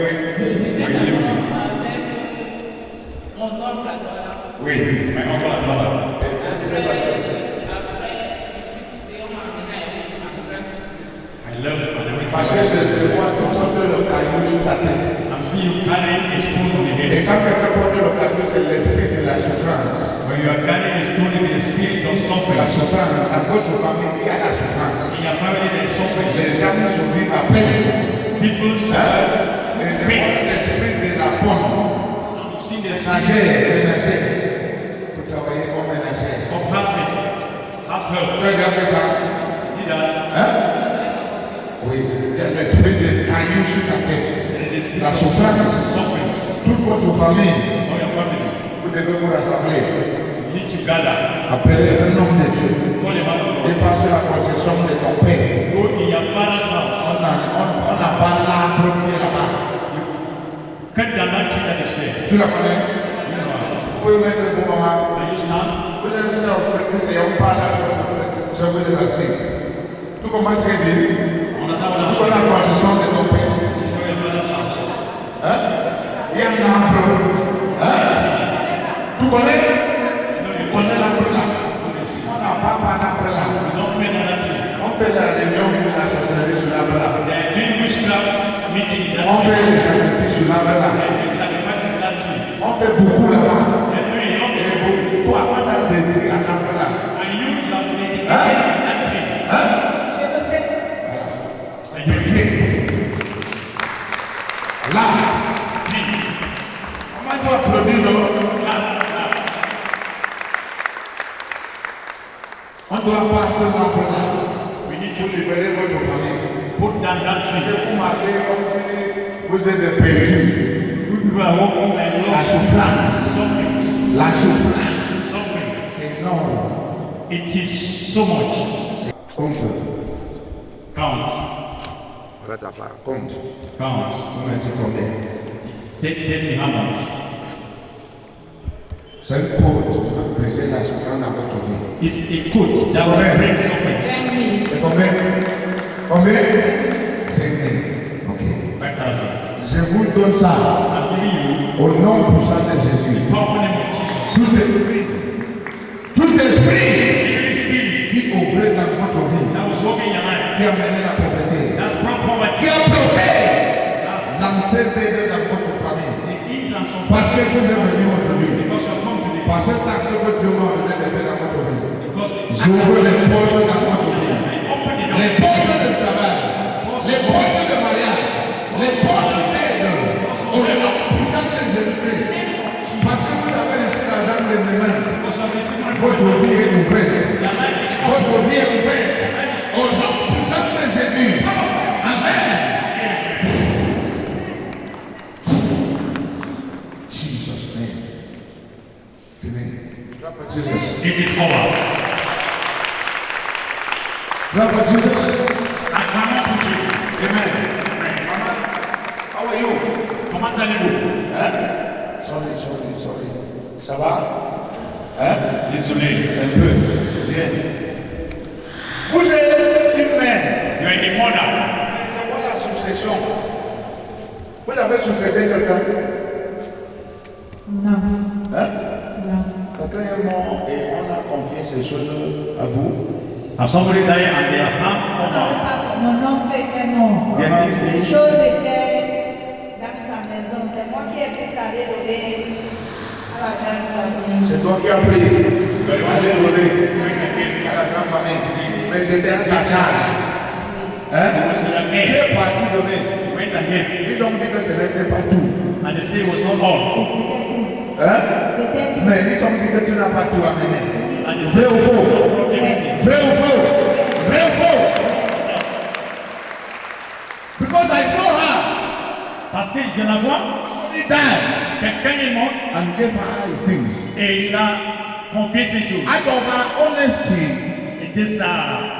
Oui. My uncle and brother. Et qu'est-ce qui s'est passé? I love and Parce que everything. je te vois tout porter le caillou sur ta tête. I'm seeing you carrying a stone on the Et head. quand quelqu'un porte le caillou, c'est l'esprit de la souffrance. When you are carrying a stone in the spirit of suffering, La souffrance, dans votre famille, il y a la souffrance. in your family there is suffering. Les gens survivent à peine. People survive. Et je vois l'esprit de la bonne. You see the spirit Ménager. Vous travaillez comme ménager. of passing. That's Tu help. as déjà fait ça? Did that? Hein? Oui. Il y a l'esprit de caillou sur ta tête. There is the La spirit souffrance. of suffering. Toute votre famille, All your family. vous devez vous rassembler. You need to gather. Appelez un homme de Dieu. Call a man of Et God. passe la possession de ton père. Go in your father's house. On n'a pas l'arbre qui est là-bas. Cut down that tree that is there. Tu la connais? You know how. Vous pouvez mettre le bon moment. Can you stand? Vous avez fait ça au fait, vous n'ayez pas l'arbre de fait. Vous avez de la cire. Tout commence à dire. Understand what I'm Tu as la saying? possession de ton père. Go your father's house. Hein? Il y a un arbre. Hein? Tu connais? Tu connais l'arbre là? Si on n'a pas un arbre là, You don't pay down that tree. on fait la réunion de la sorcellerie sur l'arbre là. They are doing witchcraft meeting in that On tree. fait les sacrifices sur l'arbre là. They are doing sacrifices in that tree. On fait beaucoup là-bas. They are doing a lot. Et beaucoup, toi, on a dédié à l'arbre là. And you have dedicated that tree. And you Dédié. Là. tree. Comment il faut applaudir non? On doit partir l'arbre là. We need Pour to libérer votre famille. put down that Et tree. vous marchez comme si vous êtes des perdus. You are walking like La lost souffrance. suffering. La souffrance. Suffering. C'est énorme. It is so much. Compte. Count. Voilà ta part. Compte. Count. On a dit combien? Tell me how much. C'est une côte qui va briser la souffrance dans votre vie. It's a coat that will break suffering. C'est combien? Combien? 5 000. Ok. 5,000. Je vous donne ça I'm giving you au nom puissant de Jésus. the powerful name of Jesus. Tout esprit Every spirit qui ouvrait dans votre vie, that was walking in your life, qui a mené la pauvreté, that's brought poverty. qui a bloqué That's l'entrée d'aide dans votre famille. the entrance of Parce que vous êtes venu aujourd'hui, because you have come today. par cet acte que Dieu m'a donné de faire dans votre vie, Because j'ouvre les portes dans votre vie. open the Les door. portes de travail, les portes de mariage, les portes d'aide, au nom puissant de Jésus-Christ. Parce que vous avez reçu l'argent de mes mains, Because of this man, votre vie est ouverte. your life is Votre vie est ouverte. Au nom puissant de Jésus. Amen. Jesus' name. Fini. Clap for Jesus. It is over. Clap for Jesus. Acclamons pour Jésus. Amen. Mama, how are you? Comment allez-vous? Hein? Sorry. Ça va? Hein? Désolé. Un peu. Bien. Vous êtes une mère. You are a mother. Je vois la succession. Vous avez succédé quelqu'un? Non. Hein? Non. Quelqu'un est mort et on a confié ces choses à vous. Have somebody died and they are not over. Mon oncle était mort. Il y a Les choses étaient dans sa maison. C'est moi qui ai pu aller donner à la grande famille. C'est toi qui as pris. Allez donner à la grande famille. Mais c'était à ta charge. Hein? C'est la Tu mère. es parti donner. Went and gave. Ils ont dit que ce n'était pas tout. And they say it was not all. Hein? C'était Mais ils ont dit que tu n'as pas tout amené. And they Vrai say, ou faux? everything. Vrai ou faux? Vrai ou faux? Because I saw her. Parce que je la vois, He died quelqu'un est mort and gave her his things. et il a confié ses choses. Out of her honesty, Et de sa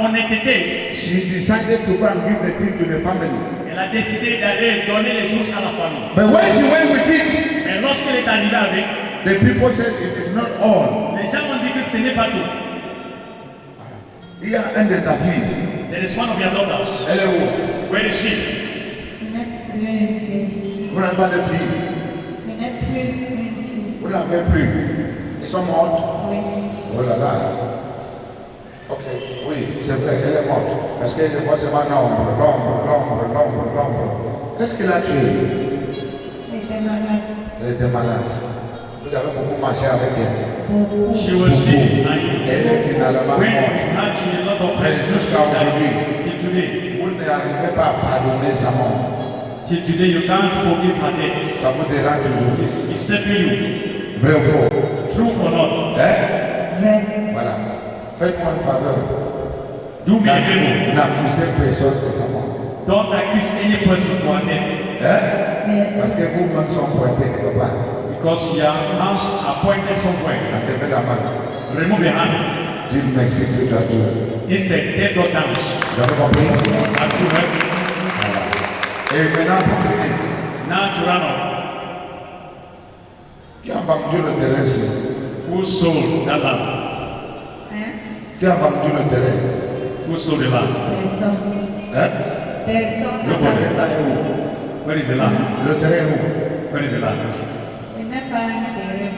honnêteté, she decided to go and give the thing to the family. elle a décidé d'aller donner les choses à la famille. But when she went with it, Mais lorsqu'elle est arrivée avec, the people said it is not all. les gens ont dit que ce n'est pas tout. Il y a un de ta fille. There is one of your daughters. Elle est où? Where is she? Je n'ai plus une fille. Vous n'avez pas de fille. Je n'ai plus une fille. Vous n'avez plus. Ils sont mortes. Oui. Oh là là. Ok, oui, c'est vrai, elle est morte. Parce qu'elle est forcément l'ombre. Qu'est-ce qu'il a tué? Elle était malade. Elle était malade. Vous avez beaucoup marché avec elle. She was sick and Elle est finalement went morte. had to a lot of Mais jusqu'à aujourd'hui, till today. vous n'arrivez pas à pardonner sa mort. Till today you can't forgive her death. Ça vous dérange toujours. It's settling you. Vrai ou faux? True or not? Hein? Vrai. Voilà. Faites-moi une faveur. Do me a favor. N'accusez personne de sa mort. Don't accuse any person for her death. Hein? Merci. Parce que vous-même sont pointés quelque part. Because your hands are pointed somewhere. Enlevez la main. Remove your hand. Dites merci, c'est à Dieu. Instead, take your hands. Vous avez compris? Have you heard? Et maintenant, pour finir, Now to run up. qui a vendu le terrain ici? Who sold that land? Hein? Qui a vendu le terrain? Who sold the land? Personne. Hein? Personne. Le terrain là est où? Where is the land? Le terrain est où? Where is the land? Je n'ai pas un terrain.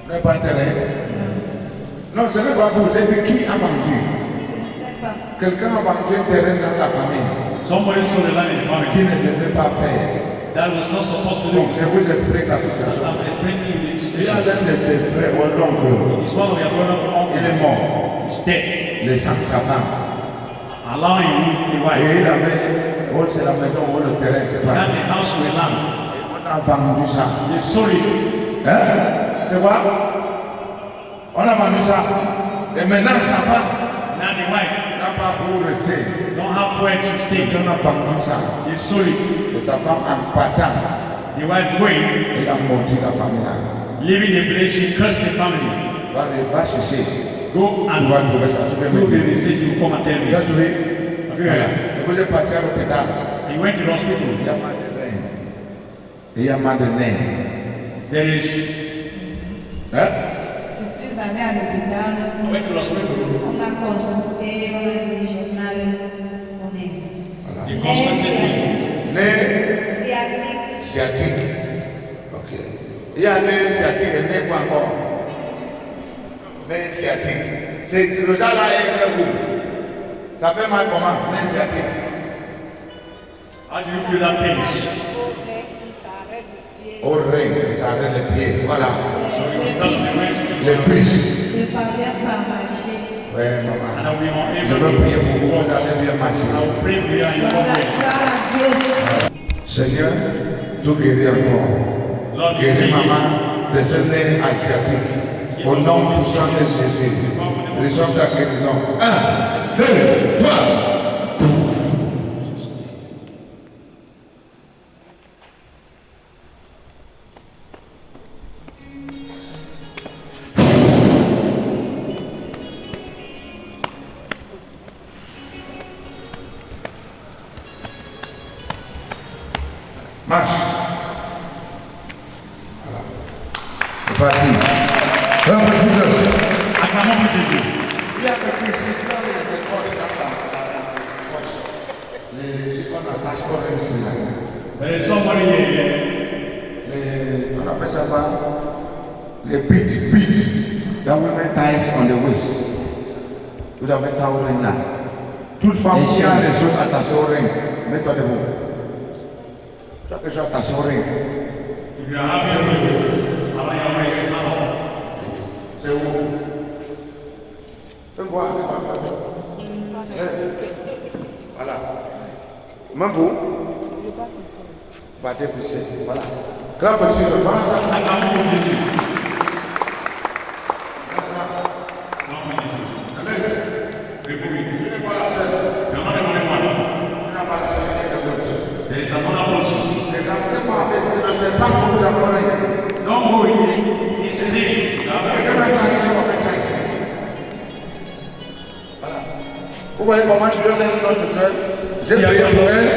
Vous n'avez pas un terrain? Non, ce n'est pas vous. J'ai dit qui a vendu? Je ne sais pas. Quelqu'un a vendu un terrain dans la famille Somebody sold the land in the qui family. ne devait pas faire. That was not supposed to do. Donc, je vous explique la As situation. I'm explaining you the Il y a situation. l'un de tes frères ou l'oncle. It's one of your brother Il est uncle. mort. He's dead. Sa femme. Allowing you the Et wife. il avait, oh, c'est la maison ou le terrain, c'est He pas. had the house with land. On a vendu ça. They sold it. Hein? C'est quoi? On a vendu ça. Et maintenant, sa femme Now the wife n'a pas pour rester. don't have where to stay. On a vendu ça. They sold it. Et sa femme, en partant, The wife going, elle a monté la famille là. leaving the place, she cursed the family. Va chercher. Go Tu vas and trouver ça. Tu peux do me the dire. research, you come and tell me. Just wait. Have you Voilà. heard? Et vous êtes parti à l'hôpital. He went to the hospital. Il y a mal de rein. Il y a mal de nez. There is, Hein? Je suis allée à l'hôpital. I went to the hospital. On m'a consulté. On m'a dit j'ai mal au nez. He consulted me. Nez Sciatique. sciatique. Ok. Il y a nez sciatique et nez quoi encore? Nez sciatique. C'est le genre là est où? Ça fait mal comment? Nez sciatique. How do you feel that pain? Au rein, ça arrête les pieds. Voilà. So you start the rest. Les cuisses. Je ne parviens pas à marcher. Ouais, And maman. I'll be Je unable veux to prier pour vous, walk. vous allez bien marcher. I'll pray for you and you Gloire won't wait. à Dieu. Seigneur, tout guérit encore. Lord, you Guéris take maman de ce nez asiatique. Au nom puissant de Jésus. Reçois ta guérison. 1, 2, 3. Marche. Voilà. C'est parti. Bravo Jésus. Acclamons pour Jésus. Il y a quelqu'un ici qui a les poches là-bas. Les qu'on attache pour réussir là. There is somebody here. On appelle ça les beats that women ties on the waist. Vous avez ça au ring là. Toute femme qui a les choses attachées au ring, mets-toi debout. Tu as quelque chose attaché au ring. If you are having wings, allow your waist to come up. C'est où? Fais voir. Voilà. Même vous? Battez pousser. Voilà. Grave aussi, voilà ça. Acclamons pour Jésus. There is another person. Don't go with it. It's a thing. Vous voyez comment Dieu aime notre soeur? J'ai prié pour elle,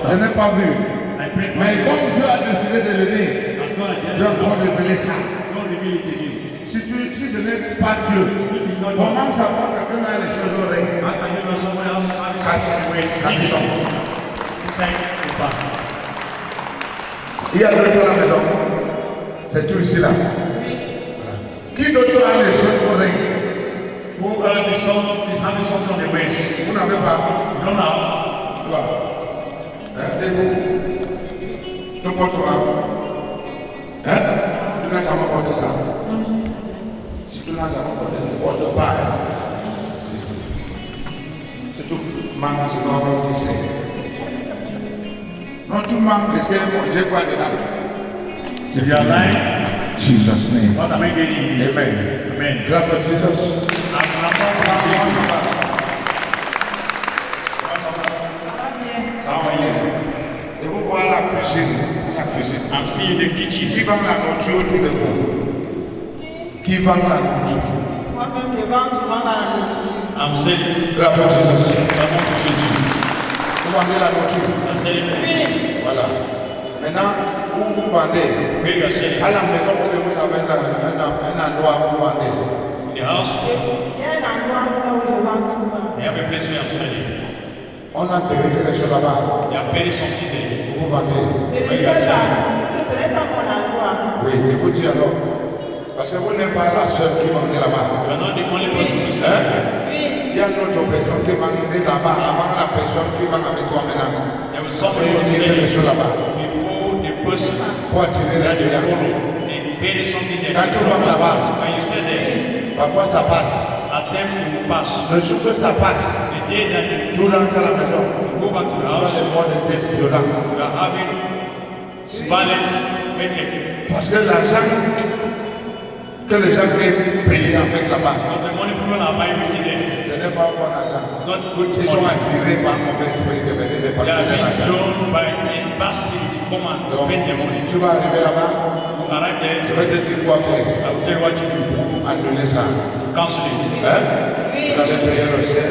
je n'ai pas vu. Mais comme Dieu a décidé de l'aider, Dieu a encore révélé ça. Si ce n'est pas Dieu, comment savoir que quelqu'un a les choses au règne? Il y a d'autres à la maison. C'est tout ici là. Voilà. Qui d'autre a les choses au règne? Who else is having something on the waist? Vous n'avez pas. You don't have. Toi. Debout. Tu peux soir. Tu n'as jamais porté ça. Si tu n'as jamais porté, ne porte pas. C'est tout. Maman, c'est normal qui sait. Non, tout le monde, est-ce que j'ai quoi dedans? If you are lying, Jesus' name. what am I getting? Amen. Amen. Gloire à Jesus. Et vous voyez la cuisine. I'm seeing the Qui kitchen. vend la nourriture autour de vous? Qui vend la nourriture? Moi-même, je vends souvent la nourriture. I'm selling. Gloire à Jésus. Acclamons pour Jésus. Vous vendez la nourriture. I'm selling. Voilà. Maintenant, où vous vendez? Where you are selling. À la maison, vous avez un endroit où vous vendez. In the house, J'ai un endroit où je vends souvent. I have a place where I'm selling. On a enterré quelque chose là-bas. They are buried something there. Vous vendez. Mais je ne sais pas, ce n'est pas mon endroit. Oui, je vous dis alors. Parce que vous n'êtes pas la seule qui vendait là-bas. You are not the only person to sell. Il y a d'autres personnes qui vendent là-bas avant la personne qui vend avec toi maintenant. There was Vous somebody who was vendez quelque chose selling là-bas. before the person Pour attirer that les they clients. follow. They buried something there. Quand tu vas là-bas, When you stay there, parfois ça passe. at times it will pass. Le jour que ça passe, The day that you tu rentres à la maison. go back to the Tu as house, des mots de tête violents. you are having violence making. Parce que l'argent que les gens veulent payer avec là-bas, Because the money people are buying with there, ce n'est pas bon argent. it's not good Ils sont money. attirés par le mauvais esprit de venir They dépenser are de being l'argent. drawn by a bad spirit to come and Donc, spend their money. tu vas arriver là-bas, You arrive je there, vais te dire quoi faire. I will tell you what you do. Annuler ça. Cancel it. Tu vas prier le ciel.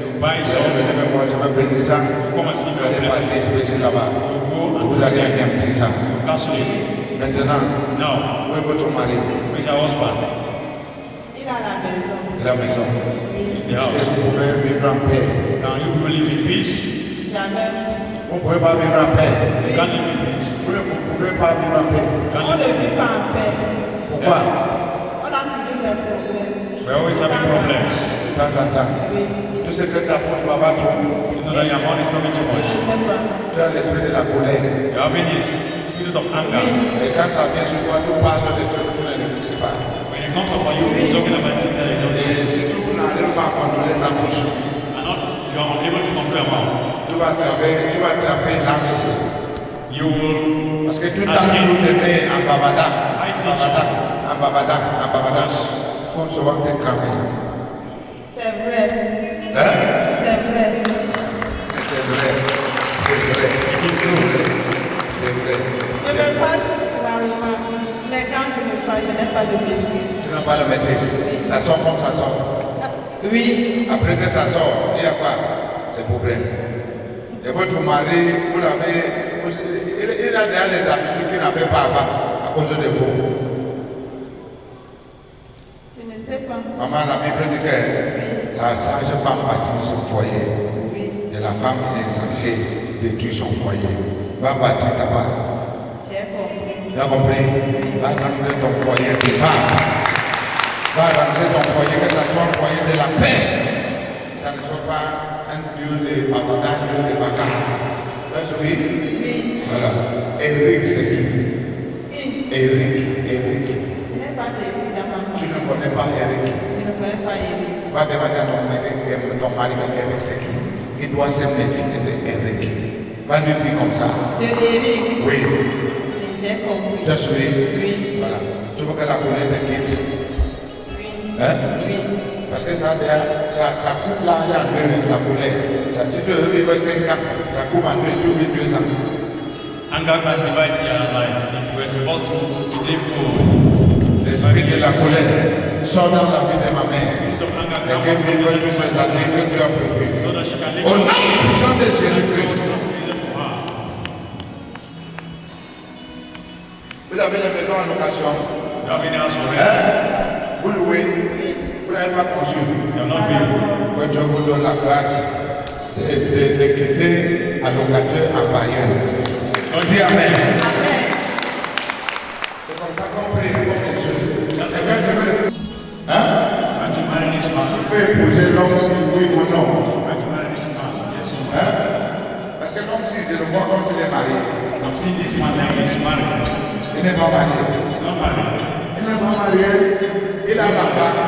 You buy Je vais some, venir moi, je vais bénir ça. come and see Vous your allez blessing. passer spécial là-bas. You go and Vous allez anéantir ça. cancel it. Maintenant, Now, où est votre mari? where's your husband? Il a la maison. La maison. It's the Est-ce house. que vous pouvez vivre en paix? Can you people live in peace? Jamais. Vous ne pouvez pas vivre en paix. You can't live in peace. Vous ne pouvez pas vivre en paix. You can't On live ne vit pas en paix. Pourquoi? On a toujours des problèmes. We're always having problems. De temps en temps. Tout ce que ta bouche va battre, You know that your mouth is talking too Je much. ne sais pas. tu as l'esprit de la colère. You're having this spirit of anger. Et quand ça vient sur toi, tu parles de trucs que tu ne réfléchis pas. When it comes upon you, you're talking about things that you don't Et si tu n'arrives pas à contrôler ta bouche, are not, you are unable to control your mouth. tu vas attraper l'âme ici. You will Parce que tu t'as toujours aimé en babada, en babada. Il faut souvent te calmer. C'est vrai. Hein? C'est vrai. C'est vrai. C'est vrai. C'est vrai. Je ne veux pas la remarque, mais quand je me fais, je n'ai pas de maîtrise. Tu n'as pas de maîtrise. Ça sort comme ça sort. Oui. Après que ça sort, il y a quoi? Des problèmes. Et votre mari, vous l'avez. Il a déjà les habitudes qu'il n'avait pas avant à cause de vous. Je ne sais pas. Maman, la Bible dit que la sage femme bâtit son foyer. Et la femme insensée détruit son foyer. Va bâtir ta part. J'ai compris. Tu as compris? Va rentrer ton foyer de part. Va rentrer ton foyer, que ce soit un foyer de la paix. Ça ne soit pas un dieu de papagas, un dieu de bagarre. Tu as suivi? Oui. Voilà. Eric, c'est qui? Eric. Je n'ai pas d'Éric dans ma Tu ne connais pas Eric. Je ne connais pas Éric. Va demander à ton mari que Eric, c'est qui? Il doit se méfier de Eric. Va lui dire comme ça. De Éric. Oui. J'ai compris. Tu as suivi? Oui. Voilà. Tu veux que la couleur te quitte? Oui. Hein? Oui. Parce que ça coupe l'argent en deux, ça coulait. Ça, si tu veux vivre 5 ans, ça coupe en deux, tu vis 2 ans. Anger can divide your life. If you were supposed to live for L'esprit de la colère sort dans la vie de ma mère. spirit of anger, Et que vivre tous ces années que tu as prévues. so that she can live Au nom puissant de Jésus-Christ. Vous avez la maison en location. You have any house already? Hein? Vous louez. Vous n'avez pas conçu. You have not paid. Que Dieu vous donne la grâce de quitter un locateur en bailleur. Dis Amen. C'est comme ça qu'on prie pour ces choses. C'est quand tu veux. Hein? Want to marry this man? Tu peux épouser l'homme si oui ou non. Want to marry this man? Yes or no? Hein? Parce que l'homme si je le vois comme s'il est marié. I've seen this man now. He's married. Il n'est pas marié. He's not married. Il n'est pas marié. Il a la femme.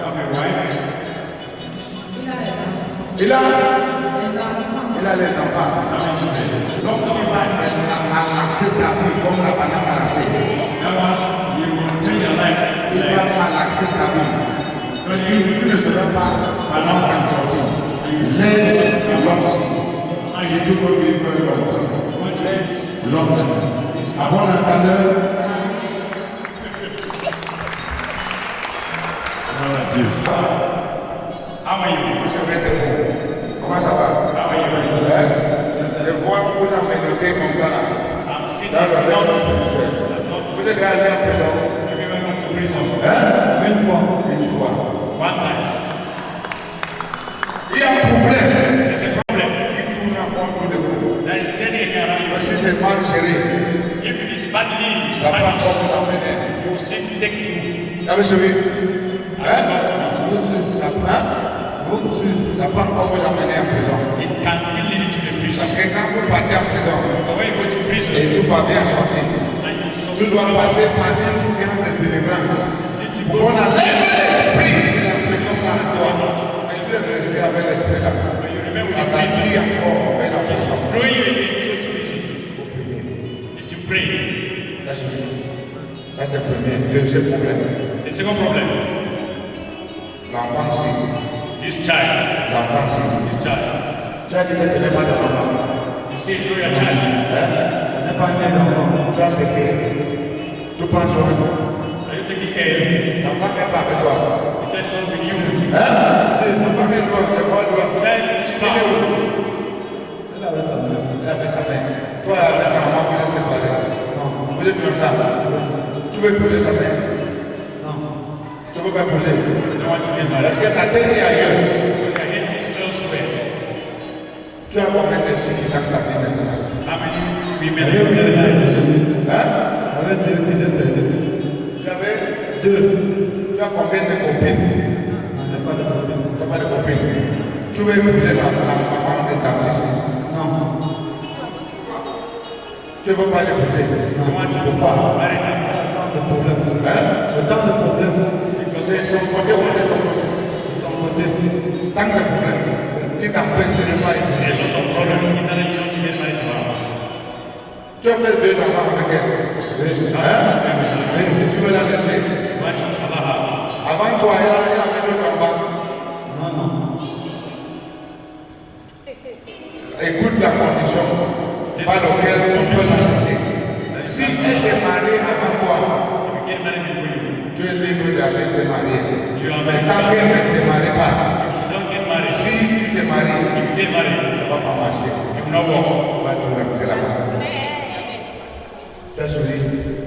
You have a wife. Il a les enfants. Some children. L'homme si va malaxer ta vie comme la banane malaxée. That one, you will change your life. Il va malaxer ta vie. Tu ne seras pas un homme qui sorti. Laisse l'homme si. Si tu veux vivre longtemps, laisse l'homme si. À bon entendeur, How are you? je vais te dire. Comment ça va? How are you? Hein? Je vois vous amener comme ça là. I'm sitting Dans le not. rêve. Not. Vous êtes allé en prison. Have you ever gone to prison? Hein? Une fois. Une fois. One time. Il y a un problème. There's a problem. Il tourne autour de vous. That is standing around you. Si c'est mal géré, If it is badly ça va managed, encore vous amener. you will still take you. Vous avez suivi? As Hein? God's man. Ça peut encore vous amener en prison. It can still lead you to the prison. Parce que quand vous partez en prison But when you go to prison, et tu parviens à sortir, and you tu dois passer par une séance de délivrance. need to Pour go qu'on enlève l'esprit de la prison là en toi. Mais tu es resté avec l'esprit là. Ça t'attire encore vers la prison. growing again to his prison. Need to pray. Ça c'est le premier. Deuxième problème. The second problem, L'enfant si. this child, L'enfant si. this child. Tu as dit que ce n'est pas ton enfant. You say it's not your child. Tu as ce que tu prends soin. Are you taking care? L'enfant n'est pas avec toi. The child is not with you. L'enfant est loin. C'est quoi loin? The child is Il est far. où? Il avait sa mère. Toi, avec sa maman, vous êtes séparés. Vous êtes comme ça. Tu veux épouser sa mère? Tu ne veux pas épouser? I don't want to get married. Parce que ta tête est ailleurs. Because your head is elsewhere. Tu as combien de filles dans ta vie maintenant? How many women are you married? Hein? Avec 2 filles, j'ai perdu. Tu avais? 2. Tu as combien de copines? On n'a pas de problème. Tu n'as pas de copines. Tu veux épouser la maman de ta fille? Non. Tu ne veux pas l'épouser? I want to Pourquoi? marry her. Autant de problèmes. Hein? Autant de problèmes. C'est son côté ou de ton côté? De son côté. Tant de problèmes qui t'empêchent de ne pas There's épouser. a lot of problems in that you don't get married to her. Tu as fait 2 enfants avec elle. Hein? Et tu veux la laisser. Want to allow her. Avant toi, elle avait d'autres enfants. Non, non. Écoute la condition par laquelle tu peux la laisser. Si elle s'est mariée avant toi, If you get married before you, tu es libre d'aller te marier. Mais tant qu'elle ne te marie pas, if you don't get married, si tu te maries, if you get married, ça ne va pas marcher. you will not walk. On va te rentrer là-bas. Tu as suivi?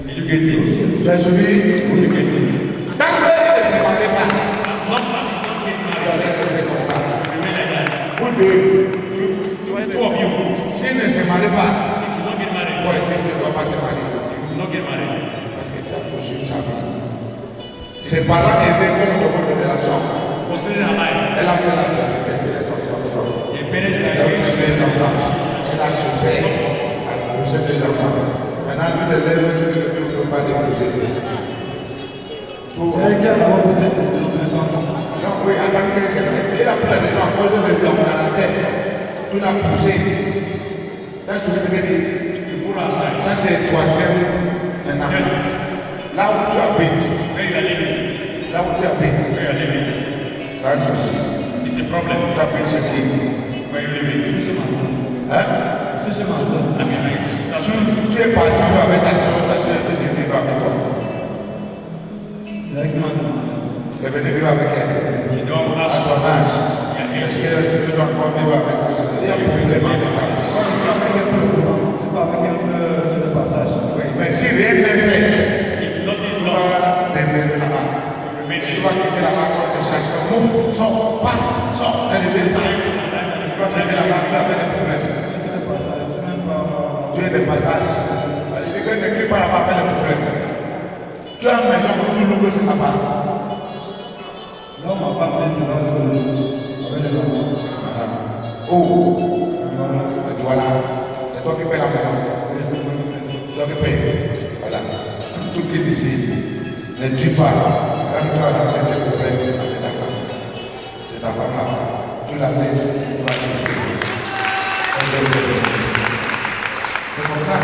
Did you get it? Tu as suivi? Did you get it? Tant qu'il ne se marie pas, As long as you don't get tu married, vas rester comme ça. remain like that. Vous deux, Two of you, s'il ne se marie pas, if you don't get married, toi tu ne dois pas te marier. you will not get married. Parce que ça faut suivre sa vie. Ses parents étaient comme tu de relation. Frustrated her life. Elle a fait la tête, c'est les enfants. Your parents Elle a are fait des enfants. Elle a souffert à pousser des enfants. Maintenant, tu te lèves, tu ne peux pas déposer. C'est elle qui a d'abord pris cette décision, ce n'est pas moi. Non, oui, attends que c'est vrai. Il a pris des gens, quand je les donne dans la tête, tu l'as poussé. Là, je vous ai dit, you put her aside. ça c'est le troisième maintenant. Là où tu habites, Where you are living, là où tu habites, where you are living, c'est un souci. it's a problem. Tu habites chez qui? Where you living, C'est chez ma soeur. Hein? C'est chez ma soeur. I mean, like sister's friends. Tu es parti avec ta soeur est venue vivre avec toi. C'est elle qui m'a demandé. Tu es venu vivre avec elle. She don't À ask ton âge, est-ce que tu dois encore vivre avec ta soeur? Il y a un problème avec ta soeur. C'est avec elle pour le moment. C'est pas avec elle que c'est le passage. Oui, mais si rien n'est fait, if nothing is tu done, vas demeurer là-bas. remain Et tu there. vas quitter là-bas quand tu cherches. Move, sors, pas, sors, ne reviens pas. Tu vas quitter là-bas, tu as des problèmes. C'est le passage. C'est même pas. Tu es le passage. Ça veut dire que ne quitte pas là-bas avec des problèmes. Tu as une maison que tu loues, c'est là-bas. Là, on m'a pas fait, c'est là où avec les enfants. Oh, Voilà. voilà. C'est toi qui payes la maison. Et c'est moi qui fais. C'est toi qui payes. Voilà. Tout qui est ici, ne tue pas. Rends-toi dans tes problèmes avec ta femme. C'est ta femme là-bas. Tu la laisses, tu vas souffrir. C'est comme ça.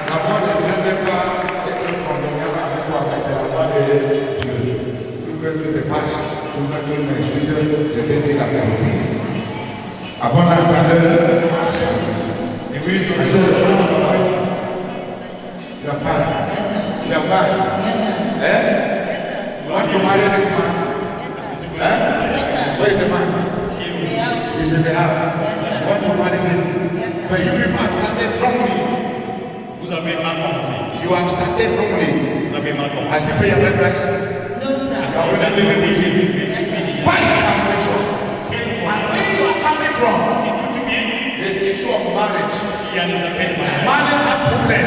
La voix de Dieu n'est pas être convenable avec toi, mais c'est la voix de Dieu. Tu veux que tu te fâches, tu veux que tu m'insultes, je te dis la vérité. À bon entendeur, The ways of I the saw the Lord promise of are wise. Isaac. You are fine. You are fine. Eh? You want to marry this man? Est-ce que tu veux? Eh? Where is the man? He's in the house. You want to marry him? But you people have started wrongly. Vous avez mal commencé. You have started wrongly. Vous avez mal commencé. As you pay your rent price. No, sir. As I will not live with you. Why you have coming from? And where you are coming from? There's the issue of marriage. Il y a des affaires mariage. Marriage have problem.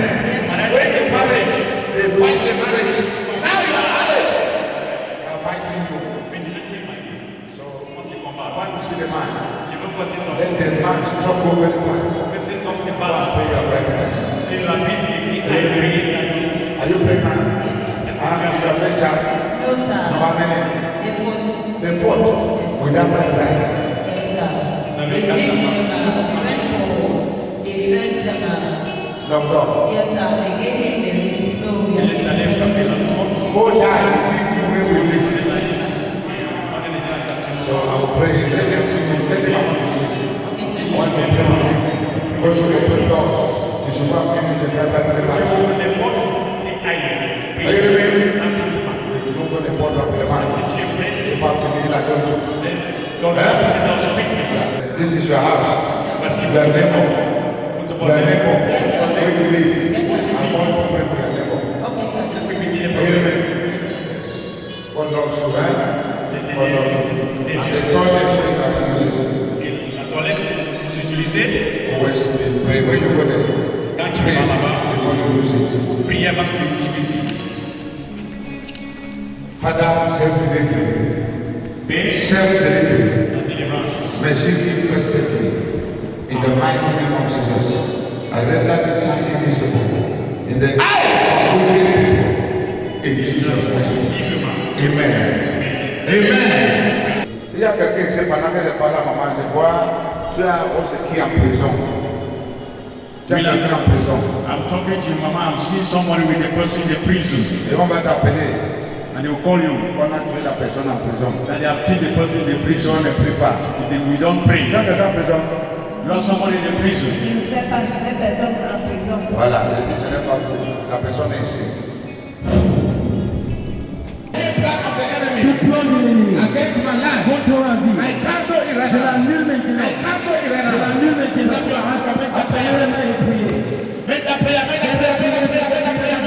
When the marriage, they fight the marriage. Now you are married. They are fighting you. Maintenant, tu es marié. So On te I combat. want to see the man. Je veux voir cet homme. Let the man struggle very fast. Que cet homme se Go and bat. pay your rent price. C'est la Bible qui a écrit la Bible. Are you pregnant? Ah, is your first child? No, sir. How many? The The fourth. Without rent price. Yes, sir. Vous avez The quatre thing, enfants. we went for the first, Lockdown. yes, sir. They gave him the list, so we Il are est allé still frapper la porte. Four child. You see, we will listen. La liste. On est déjà en captivité. So I will pray. Let them see you. Let them have you see. Okay, sir. I want to pray with you. God should open doors. You should not finish the prayer very fast. Les portes qui aillent. Are you ready? Rapidement. Ils ouvrent les portes rapidement. Tu es prêt? Et pas finir la donne. Donc, dans ce pays, This is your house. voici You are neighbor. votre You are bonheur. neighbor. Where you live. Yes, sir. Avoid problem with your neighbor. Okay, sir. Pour éviter les Are you problèmes. ready? Yes. God loves you, right? God loves you. And the toilet we can use it. Et la toilette, vous utilisez Always pray when you go there. quand tu Pray vas là-bas. before you use it. Priez avant que tu l'utilises. Father, self-delivery. Paix, Self-delivery. la délivrance. May she give us safely. In the mighty name of Jesus. I render the child invisible. In the eyes of wicked people. In Jesus' name. Amen. Amen. Il y a quelqu'un ici pendant que je parle à maman, je vois, tu as aussi qui est en prison. Tu as quelqu'un en prison. I'm talking to your mama. I'm seeing somebody with a person in the prison. Et on va t'appeler. And they will call you. On a tué la personne en prison. That they have killed the person in the Si prison. on ne prie pas. If we don't pray. Tu as quelqu'un en prison. You have somebody in the prison. Il ne fait pas de personne en prison. Voilà, je dis ce n'est pas vous. La personne est ici. Tout plan de l'ennemi Against my life. contre ma vie, I cancel it right je now. l'annule maintenant. I cancel it right Je now. l'annule maintenant. Clap your hands and make a Appuyez prayer. les mains et priez. Make a prayer, make a prayer, make a prayer, make a prayer.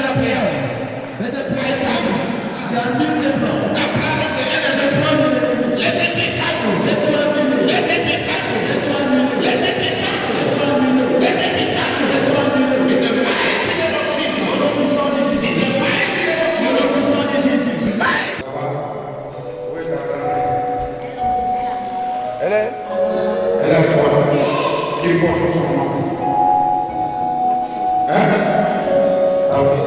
Elle est quoi? Qui porte son nom? Hein? Ah oui.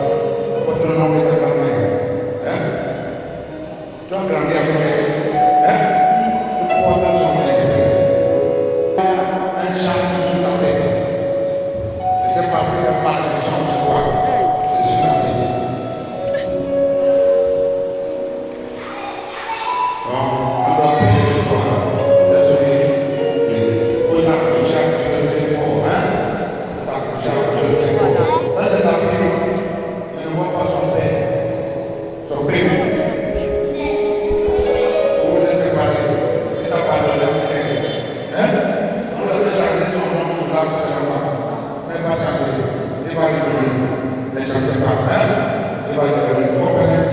Votre nom est à grand-mère. Hein? Tu as grandi avec elle. Hein? Tu portes son esprit. Un chant sur ta tête. Je ne sais pas si c'est pas le chant sur toi. C'est sur ta tête. Bon, on doit prier pour toi. Désolé. Faut t'accrocher sur le téléphone. Hein? T'accrocher sur le téléphone. Ça, c'est ta fille. Elle ne voit pas son père. Son père. Vous vous êtes séparés. Il n'a pas de l'air. Hein? Vous avez changé son nom sur l'arbre de la main. Mais pas changé. Il va revenir. Ne changez pas. Hein? Il va revenir. Vous comprenez?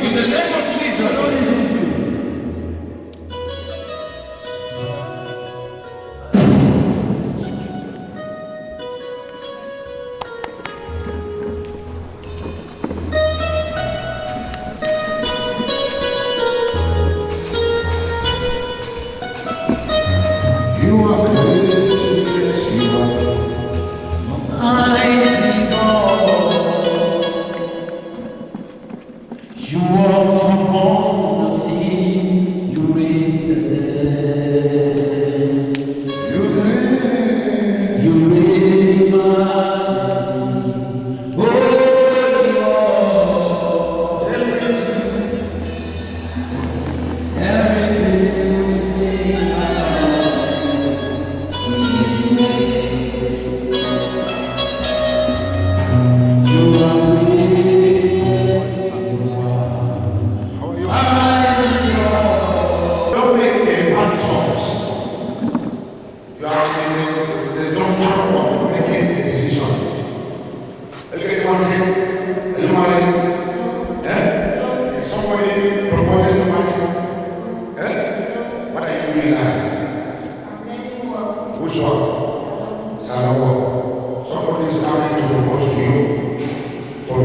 In the name of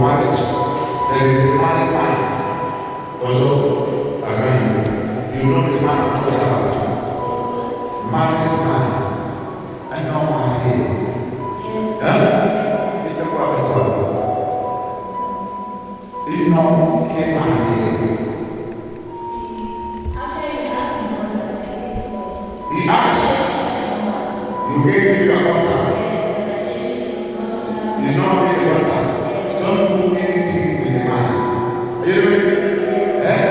marriage. There is a married man also around you. You know the man I'm talking about. Married man. I know my name. Yeah? If you go out you know in my name. He asked, you gave me your daughter. You know your daughter. Don't do anything with the man. Are you ready? Eh?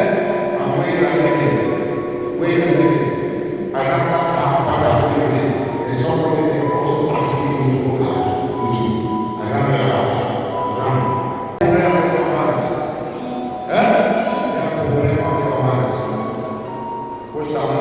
And where you are living? Where you are living? I don't know how far you are living. There is somebody there also asking you to go out with you. I don't know your house. Now, where are your marriage? Eh? Where are your marriage? What's that one?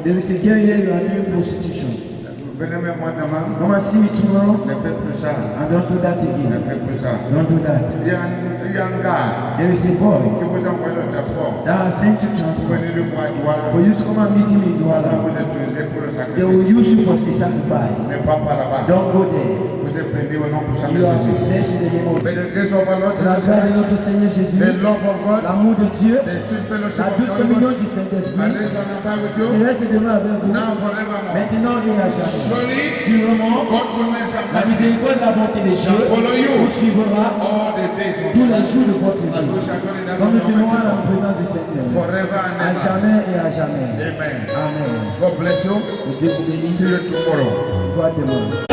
Le Seigneur, il y a eu une prostitution. Venez me voir demain. Come and see me tomorrow. Ne fais plus ça. And don't do that Ne again. fais plus ça. Don't do that. Il y a un gars There is a boy qui vous envoie le transport. that has sent you transport Venez le voir à Douala. for you to come and meet him in Vous Douala. l'utilisez pour le They will sacrifice. use you for a sacrifice. Ne pas par là-bas. Don't go there. Vous êtes bénis au nom puissant de You are Jésus. blessed in the name of May the grace of our Lord la Jesus grâce de Christ, notre Seigneur Jésus, the love of God, l'amour de Dieu, the sweet fellowship la of douce the Holy communion Ghost, du and Saint-Esprit, rest on abide with et you reste demain avec vous, now forevermore. maintenant et à jamais. Surely, Sûrement, God goodness and la mercy miséricorde et la bonté de Dieu shall follow you vous suivra all the days of tous your les life. jours de votre As we vie. shall go in the Comme nous demeurons à la house of présence du Seigneur, forever and à ever. jamais et à jamais. Amen. Amen. God bless you. Que Dieu vous bénisse. See you tomorrow. Toi demain.